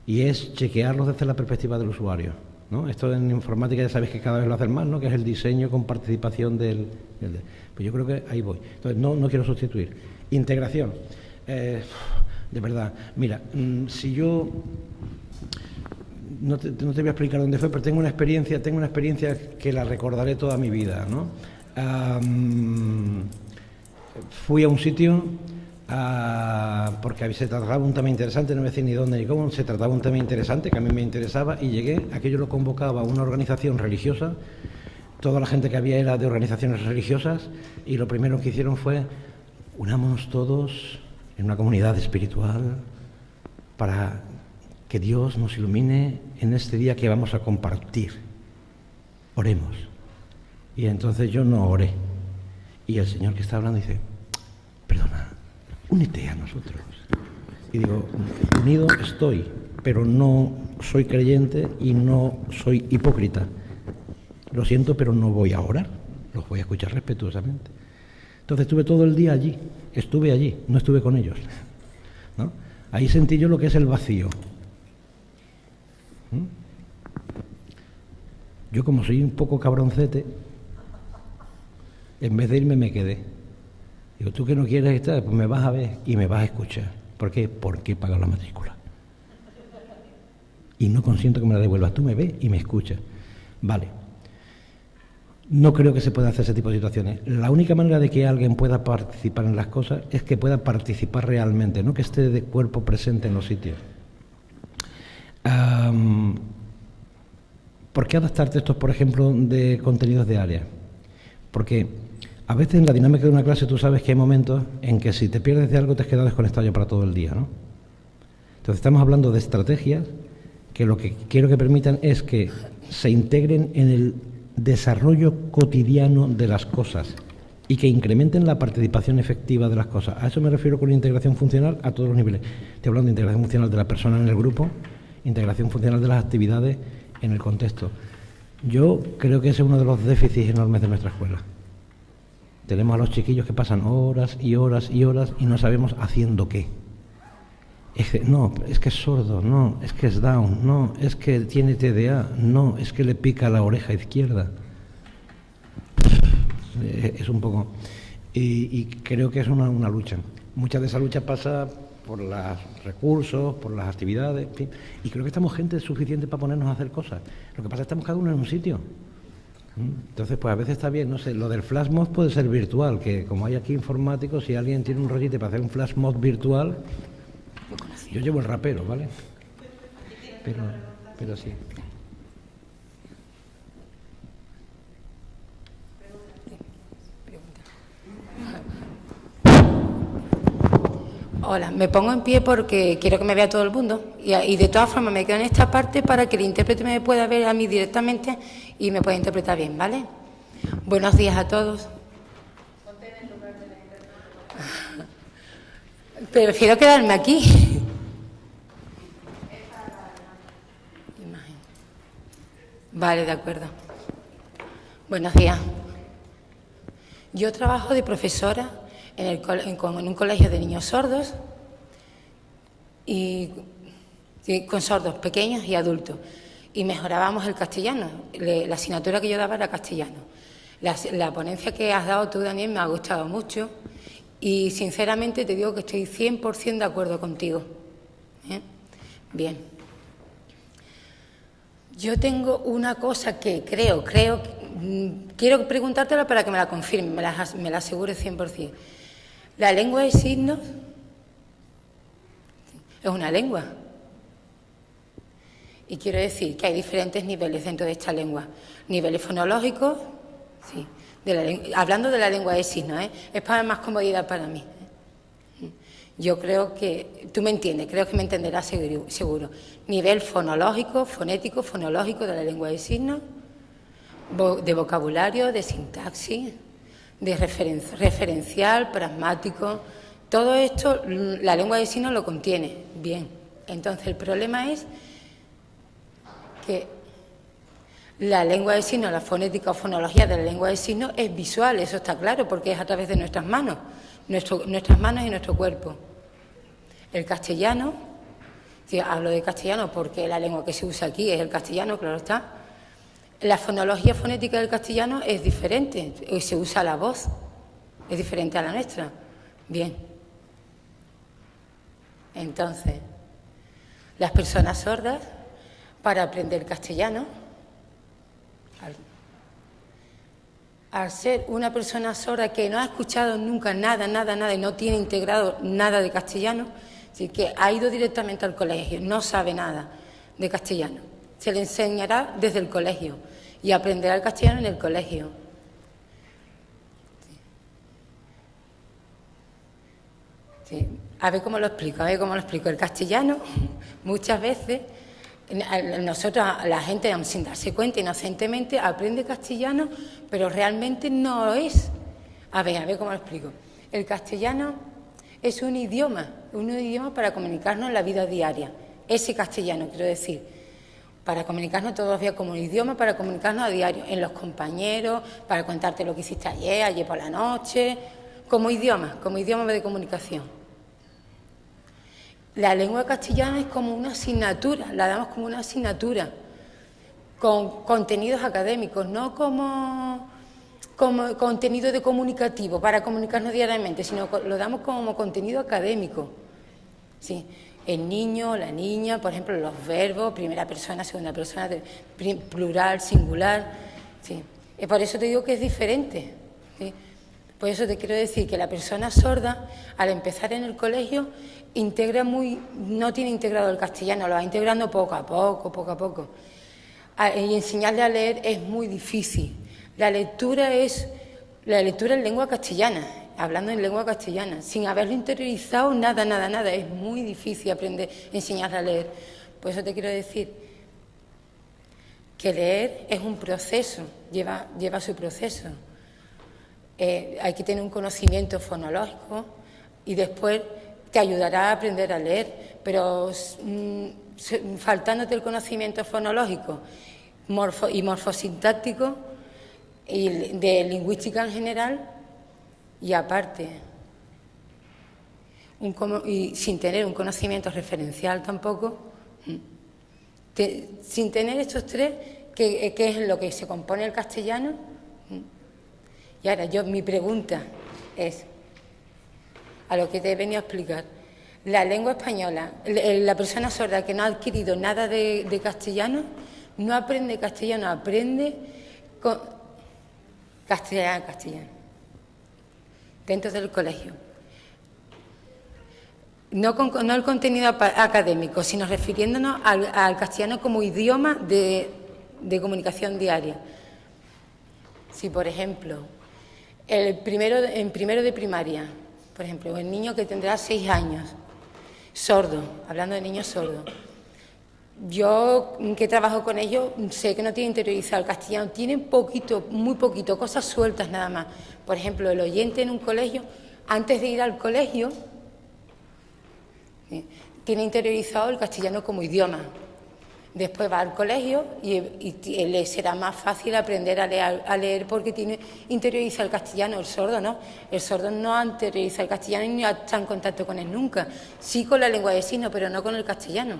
y es chequearlos desde la perspectiva del usuario, ¿no? Esto en informática ya sabéis que cada vez lo hacen más, ¿no? Que es el diseño con participación del pues yo creo que ahí voy. Entonces no quiero sustituir. Integración. De verdad, mira, si yo no te voy a explicar dónde fue, pero tengo una experiencia que la recordaré toda mi vida, ¿no? Fui a un sitio porque se trataba un tema interesante, no voy a decir ni dónde ni cómo, se trataba un tema interesante que a mí me interesaba y llegué, aquello lo convocaba una organización religiosa, toda la gente que había era de organizaciones religiosas y lo primero que hicieron fue unámonos todos en una comunidad espiritual para que Dios nos ilumine en este día que vamos a compartir. Oremos. Y entonces yo no oré. Y el Señor que está hablando dice, perdona, únete a nosotros. Y digo, unido estoy, pero no soy creyente y no soy hipócrita. Lo siento, pero no voy a orar, los voy a escuchar respetuosamente. Entonces estuve todo el día allí, no estuve con ellos, ¿no? Ahí sentí yo lo que es el vacío. Yo como soy un poco cabroncete, en vez de irme me quedé. Digo, tú que no quieres estar, pues me vas a ver y me vas a escuchar. ¿Por qué? Porque pagas la matrícula. Y no consiento que me la devuelvas. Tú me ves y me escuchas. Vale. No creo que se pueda hacer ese tipo de situaciones. La única manera de que alguien pueda participar en las cosas es que pueda participar realmente, no que esté de cuerpo presente en los sitios. ¿Por qué adaptar textos, por ejemplo, de contenidos de área? Porque a veces en la dinámica de una clase tú sabes que hay momentos en que si te pierdes de algo te has quedado desconectado ya para todo el día, ¿no? Entonces estamos hablando de estrategias que lo que quiero que permitan es que se integren en el desarrollo cotidiano de las cosas y que incrementen la participación efectiva de las cosas. A eso me refiero con integración funcional a todos los niveles. Estoy hablando de integración funcional de la persona en el grupo, integración funcional de las actividades en el contexto. Yo creo que ese es uno de los déficits enormes de nuestra escuela. Tenemos a los chiquillos que pasan horas y horas y horas y no sabemos haciendo qué. No, es que es sordo, no, es que es down, no, es que tiene TDA, no, es que le pica la oreja izquierda. Es un poco... Y creo que es una lucha. Mucha de esa lucha pasa por los recursos, por las actividades, en fin, y creo que estamos gente suficiente para ponernos a hacer cosas. Lo que pasa es que estamos cada uno en un sitio. Entonces, pues a veces está bien, no sé, lo del flash mob puede ser virtual, que como hay aquí informáticos, si alguien tiene un rollito para hacer un flash mob virtual, yo llevo el rapero, ¿vale? Pero sí. Hola, me pongo en pie porque quiero que me vea todo el mundo y de todas formas me quedo en esta parte para que el intérprete me pueda ver a mí directamente y me pueda interpretar bien, ¿vale? Buenos días a todos. Prefiero quedarme aquí. Vale, de acuerdo. Buenos días. Yo trabajo de profesora en un colegio de niños sordos y con sordos pequeños y adultos. Y mejorábamos el castellano. La asignatura que yo daba era castellano. La ponencia que has dado tú, Daniel, me ha gustado mucho y sinceramente te digo que estoy 100% de acuerdo contigo. Bien. Yo tengo una cosa que quiero preguntártela para que me la confirme, me la asegure 100%. La lengua de signos es una lengua. Y quiero decir que hay diferentes niveles dentro de esta lengua. Niveles fonológicos, sí, hablando de la lengua de signos, es para más comodidad para mí. Yo creo que, tú me entiendes, creo que me entenderás seguro. Nivel fonológico, fonético, fonológico de la lengua de signos, de vocabulario, de sintaxis, de referencial, pragmático. Todo esto, la lengua de signos lo contiene. Bien, entonces el problema es que la lengua de signos, la fonética o fonología de la lengua de signos es visual, eso está claro, porque es a través de nuestras manos. Nuestras manos y nuestro cuerpo. El castellano, si hablo de castellano porque la lengua que se usa aquí es el castellano, claro está. La fonología fonética del castellano es diferente, se usa la voz, es diferente a la nuestra. Bien. Entonces, las personas sordas, para aprender castellano, al ser una persona sorda que no ha escuchado nunca nada y no tiene integrado nada de castellano, así que ha ido directamente al colegio, no sabe nada de castellano. Se le enseñará desde el colegio y aprenderá el castellano en el colegio. Sí. A ver cómo lo explico. El castellano, muchas veces, nosotros, la gente, sin darse cuenta, inocentemente, aprende castellano, pero realmente no lo es. A ver cómo lo explico. El castellano es un idioma para comunicarnos en la vida diaria. Ese castellano, quiero decir, para comunicarnos todos los días como un idioma, para comunicarnos a diario, en los compañeros, para contarte lo que hiciste ayer por la noche, como idioma de comunicación. La lengua castellana es como una asignatura, la damos como una asignatura, con contenidos académicos, no como contenido de comunicativo para comunicarnos diariamente, sino lo damos como contenido académico. Sí. El niño, la niña, por ejemplo, los verbos, primera persona, segunda persona, plural, singular. Sí. Y por eso te digo que es diferente. ¿Sí? Por eso te quiero decir que la persona sorda, al empezar en el colegio, no tiene integrado el castellano, lo va integrando poco a poco. Y enseñarle a leer es muy difícil. La lectura en lengua castellana, hablando en lengua castellana, sin haberlo interiorizado nada. Es muy difícil enseñarle a leer. Por eso te quiero decir que leer es un proceso, lleva su proceso. Hay que tener un conocimiento fonológico y después te ayudará a aprender a leer, pero faltándote el conocimiento fonológico y morfosintáctico y de lingüística en general, y aparte, y sin tener un conocimiento referencial tampoco, sin tener estos tres, que es lo que se compone el castellano. Y ahora mi pregunta es, a lo que te he venido a explicar, la lengua española, la persona sorda que no ha adquirido nada de castellano, no aprende castellano, aprende castellano, dentro del colegio. No el contenido académico, sino refiriéndonos al castellano como idioma de comunicación diaria. Si, por ejemplo, en primero de primaria Por ejemplo, el niño que tendrá 6 años, sordo, hablando de niños sordos. Yo, que trabajo con ellos, sé que no tiene interiorizado el castellano, tienen poquito, muy poquito, cosas sueltas nada más. Por ejemplo, el oyente en un colegio, antes de ir al colegio, ¿sí?, tiene interiorizado el castellano como idioma. Después va al colegio y le será más fácil aprender a leer porque tiene interiorizado el castellano. El sordo no. El sordo no interioriza el castellano ni está en contacto con él nunca. Sí con la lengua de signos, pero no con el castellano.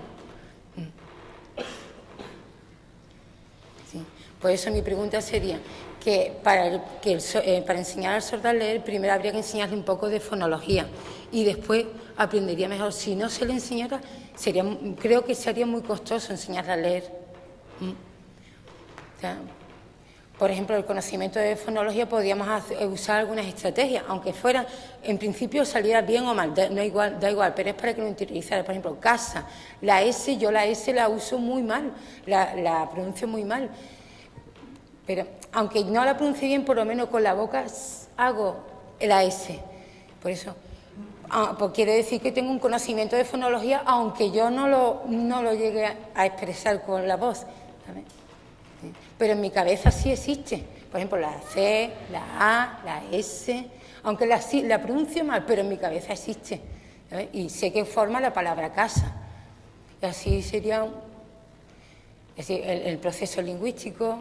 Sí. Por eso mi pregunta sería que para enseñar al sordo a leer, primero habría que enseñarle un poco de fonología y después aprendería mejor. Si no se le enseñara, creo que sería muy costoso enseñarle a leer. O sea, por ejemplo, el conocimiento de fonología podríamos usar algunas estrategias, aunque fuera, en principio saliera bien o mal, da igual, pero es para que lo interiorizara. Por ejemplo, casa, la S, yo la S la uso muy mal, la pronuncio muy mal. Pero aunque no la pronuncie bien, por lo menos con la boca hago la S. Por eso, pues quiere decir que tengo un conocimiento de fonología, aunque yo no lo llegue a expresar con la voz, ¿sabes? Sí. Pero en mi cabeza sí existe. Por ejemplo, la C, la A, la S, aunque la pronuncio mal, pero en mi cabeza existe, ¿sabes? Y sé que forma la palabra casa. Y así sería el proceso lingüístico,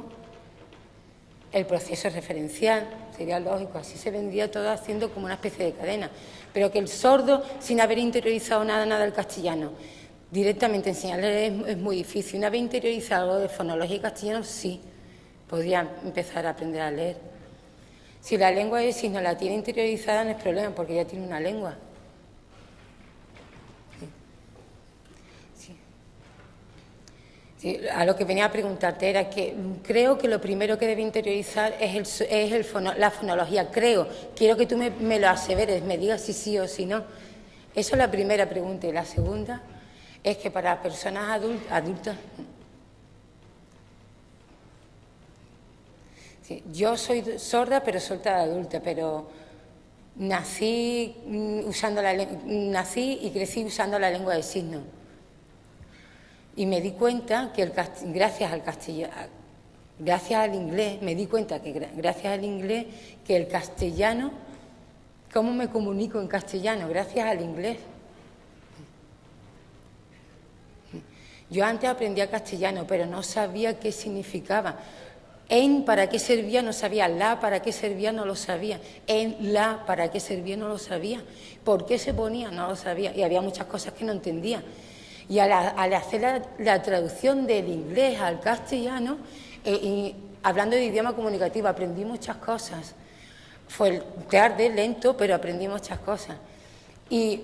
el proceso referencial, sería lógico, así se vendría todo haciendo como una especie de cadena. Pero que el sordo, sin haber interiorizado nada del castellano, directamente enseñarle es muy difícil. Una vez interiorizado algo de fonología y castellano, sí, podría empezar a aprender a leer. Si la lengua de signos la tiene interiorizada, no es problema, porque ya tiene una lengua. A lo que venía a preguntarte era que creo que lo primero que debe interiorizar es la fonología. Quiero que tú me lo aseveres, me digas si sí o si no. Esa es la primera pregunta. Y la segunda es que para personas adultas... Sí, yo soy sorda, pero sorda adulta, pero nací y crecí usando la lengua de signos. Y me di cuenta que gracias al inglés, me di cuenta que gracias al inglés, que el castellano, ¿cómo me comunico en castellano? Gracias al inglés. Yo antes aprendía castellano, pero no sabía qué significaba. En para qué servía no sabía, la para qué servía no lo sabía, en la para qué servía no lo sabía, por qué se ponía no lo sabía, y había muchas cosas que no entendía. Y al hacer la traducción del inglés al castellano, y hablando de idioma comunicativo, aprendí muchas cosas. Fue tarde, lento, pero aprendí muchas cosas. Y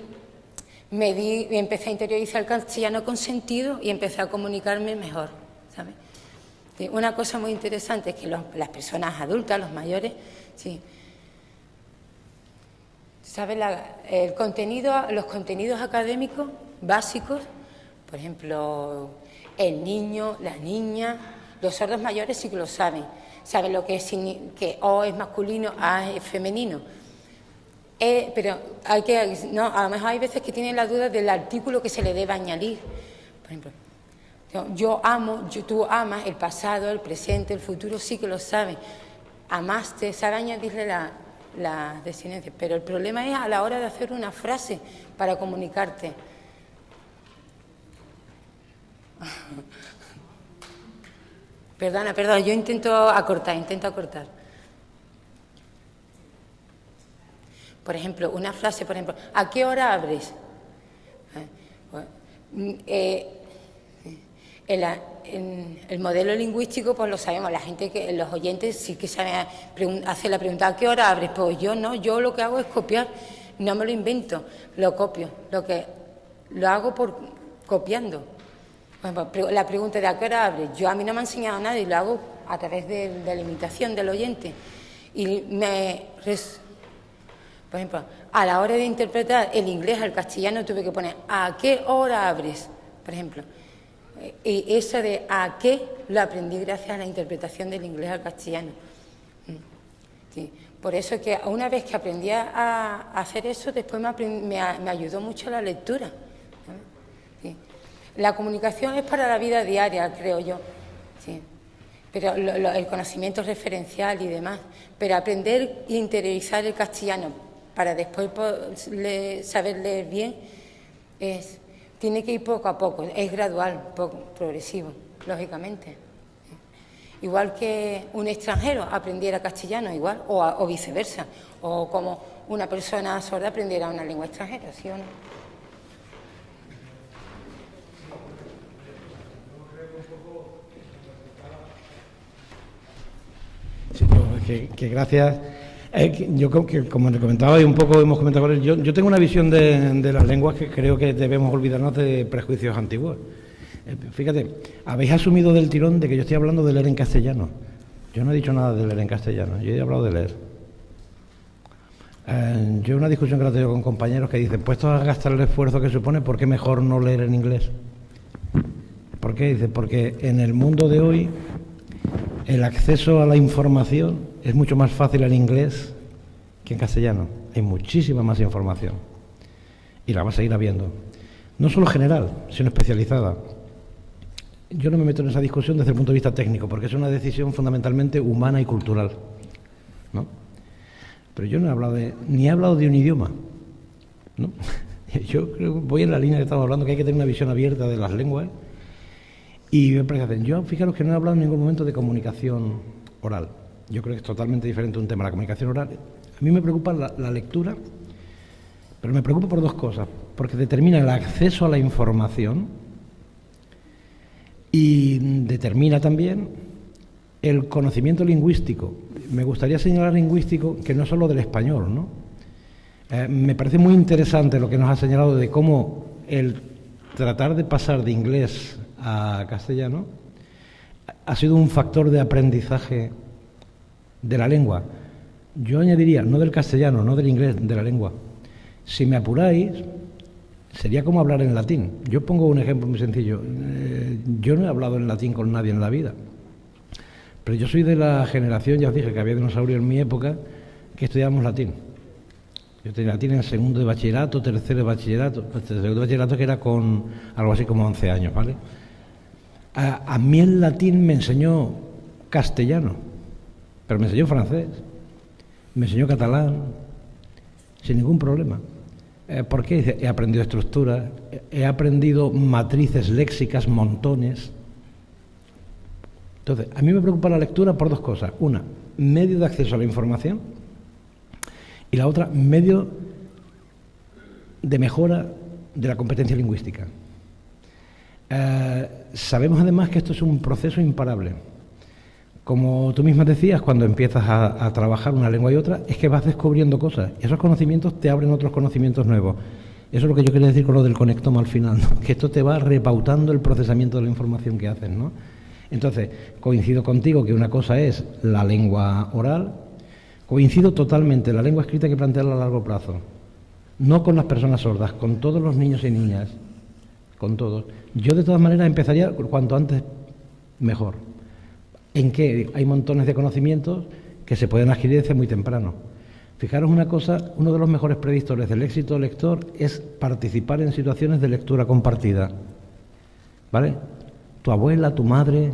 empecé a interiorizar el castellano con sentido y empecé a comunicarme mejor, ¿sabes? Sí, una cosa muy interesante es que las personas adultas, los mayores, sí, ¿sabes? Los contenidos académicos básicos, por ejemplo, el niño, la niña, los sordos mayores sí que lo saben. Saben lo que es que O es masculino, A es femenino. Pero a lo mejor hay veces que tienen la duda del artículo que se le debe añadir. Por ejemplo, yo amo, tú amas, el pasado, el presente, el futuro sí que lo saben. Amaste, sabe añadirle las desinencias. Pero el problema es a la hora de hacer una frase para comunicarte. Perdona, yo intento acortar. Por ejemplo, una frase, ¿a qué hora abres? El modelo lingüístico, pues lo sabemos, los oyentes sí que saben hacer la pregunta, ¿a qué hora abres? Pues yo no, yo lo que hago es copiar, no me lo invento, lo copio, lo hago copiando. Bueno, la pregunta de ¿a qué hora abres? A mí no me ha enseñado nada y lo hago a través de la imitación del oyente. Y por ejemplo, a la hora de interpretar el inglés al castellano tuve que poner ¿a qué hora abres? Por ejemplo. Y eso de ¿a qué? Lo aprendí gracias a la interpretación del inglés al castellano. Sí. Por eso que una vez que aprendí a hacer eso, después me ayudó mucho la lectura. Sí. La comunicación es para la vida diaria, creo yo. Sí. Pero el conocimiento referencial y demás. Pero aprender e interiorizar el castellano para después saber leer bien, tiene que ir poco a poco, es gradual, progresivo, lógicamente. Igual que un extranjero aprendiera castellano, igual, o viceversa, o como una persona sorda aprendiera una lengua extranjera, ¿sí o no? Sí, que gracias. Yo, como le comentaba y un poco hemos comentado con él, yo tengo una visión de las lenguas que creo que debemos olvidarnos de prejuicios antiguos. Fíjate, habéis asumido del tirón de que yo estoy hablando de leer en castellano. Yo no he dicho nada de leer en castellano, yo he hablado de leer. Yo una discusión que la he tenido con compañeros que dicen, puestos a gastar el esfuerzo que supone, ¿por qué mejor no leer en inglés? ¿Por qué? Dice, porque en el mundo de hoy el acceso a la información es mucho más fácil en inglés que en castellano. Hay muchísima más información y la va a seguir habiendo. No solo general, sino especializada. Yo no me meto en esa discusión desde el punto de vista técnico, porque es una decisión fundamentalmente humana y cultural, ¿no? Pero yo no he hablado ni he hablado de un idioma, ¿no? Yo creo que voy en la línea que estamos hablando, que hay que tener una visión abierta de las lenguas. Y yo, fijaros que no he hablado en ningún momento de comunicación oral. Yo creo que es totalmente diferente un tema. La comunicación oral, a mí me preocupa la lectura, pero me preocupa por dos cosas. Porque determina el acceso a la información y determina también el conocimiento lingüístico. Me gustaría señalar lingüístico que no es solo del español, ¿no? Me parece muy interesante lo que nos ha señalado de cómo el tratar de pasar de inglés a castellano ha sido un factor de aprendizaje de la lengua. Yo añadiría, no del castellano, no del inglés, de la lengua. Si me apuráis, sería como hablar en latín. Yo pongo un ejemplo muy sencillo. Yo no he hablado en latín con nadie en la vida, pero yo soy de la generación, ya os dije que había dinosaurios en mi época, que estudiábamos latín. Yo tenía latín en segundo de bachillerato, tercero de bachillerato, segundo de bachillerato que era con algo así como 11 años, ¿vale? A mí el latín me enseñó castellano, pero me enseñó francés, me enseñó catalán, sin ningún problema. ¿Por qué? Dice, he aprendido estructuras, he aprendido matrices léxicas, montones. Entonces, a mí me preocupa la lectura por dos cosas. Una, medio de acceso a la información, y la otra, medio de mejora de la competencia lingüística. Sabemos además que esto es un proceso imparable. Como tú misma decías, cuando empiezas a trabajar una lengua y otra, es que vas descubriendo cosas. Esos conocimientos te abren otros conocimientos nuevos. Eso es lo que yo quería decir con lo del conectoma al final, ¿no? Que esto te va repautando el procesamiento de la información que haces, ¿no? Entonces, coincido contigo que una cosa es la lengua oral, coincido totalmente, la lengua escrita hay que plantearla a largo plazo. No con las personas sordas, con todos los niños y niñas, con todos. Yo de todas maneras empezaría cuanto antes mejor. ¿En qué? Hay montones de conocimientos que se pueden adquirir desde muy temprano. Fijaros una cosa, uno de los mejores predictores del éxito del lector es participar en situaciones de lectura compartida. ¿Vale? Tu abuela, tu madre,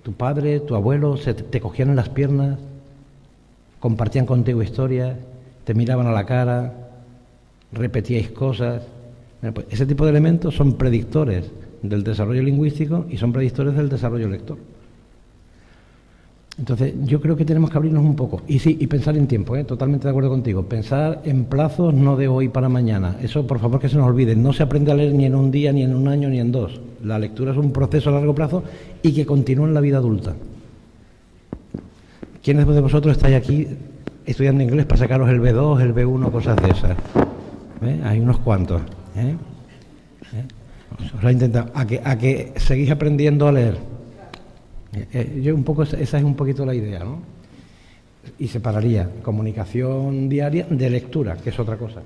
tu padre, tu abuelo te cogían en las piernas, compartían contigo historias, te miraban a la cara, repetíais cosas. Pues ese tipo de elementos son predictores del desarrollo lingüístico y son predictores del desarrollo lector. Entonces, yo creo que tenemos que abrirnos un poco. Y sí, y pensar en tiempo, totalmente de acuerdo contigo. Pensar en plazos, no de hoy para mañana. Eso, por favor, que se nos olvide. No se aprende a leer ni en un día, ni en un año, ni en dos. La lectura es un proceso a largo plazo y que continúa en la vida adulta. ¿Quiénes de vosotros estáis aquí estudiando inglés para sacaros el B2, el B1, cosas de esas? Hay unos cuantos. Os lo he intentado. ¿A que seguís aprendiendo a leer? Yo un poco, esa es un poquito la idea, ¿no? Y separaría comunicación diaria de lectura, que es otra cosa.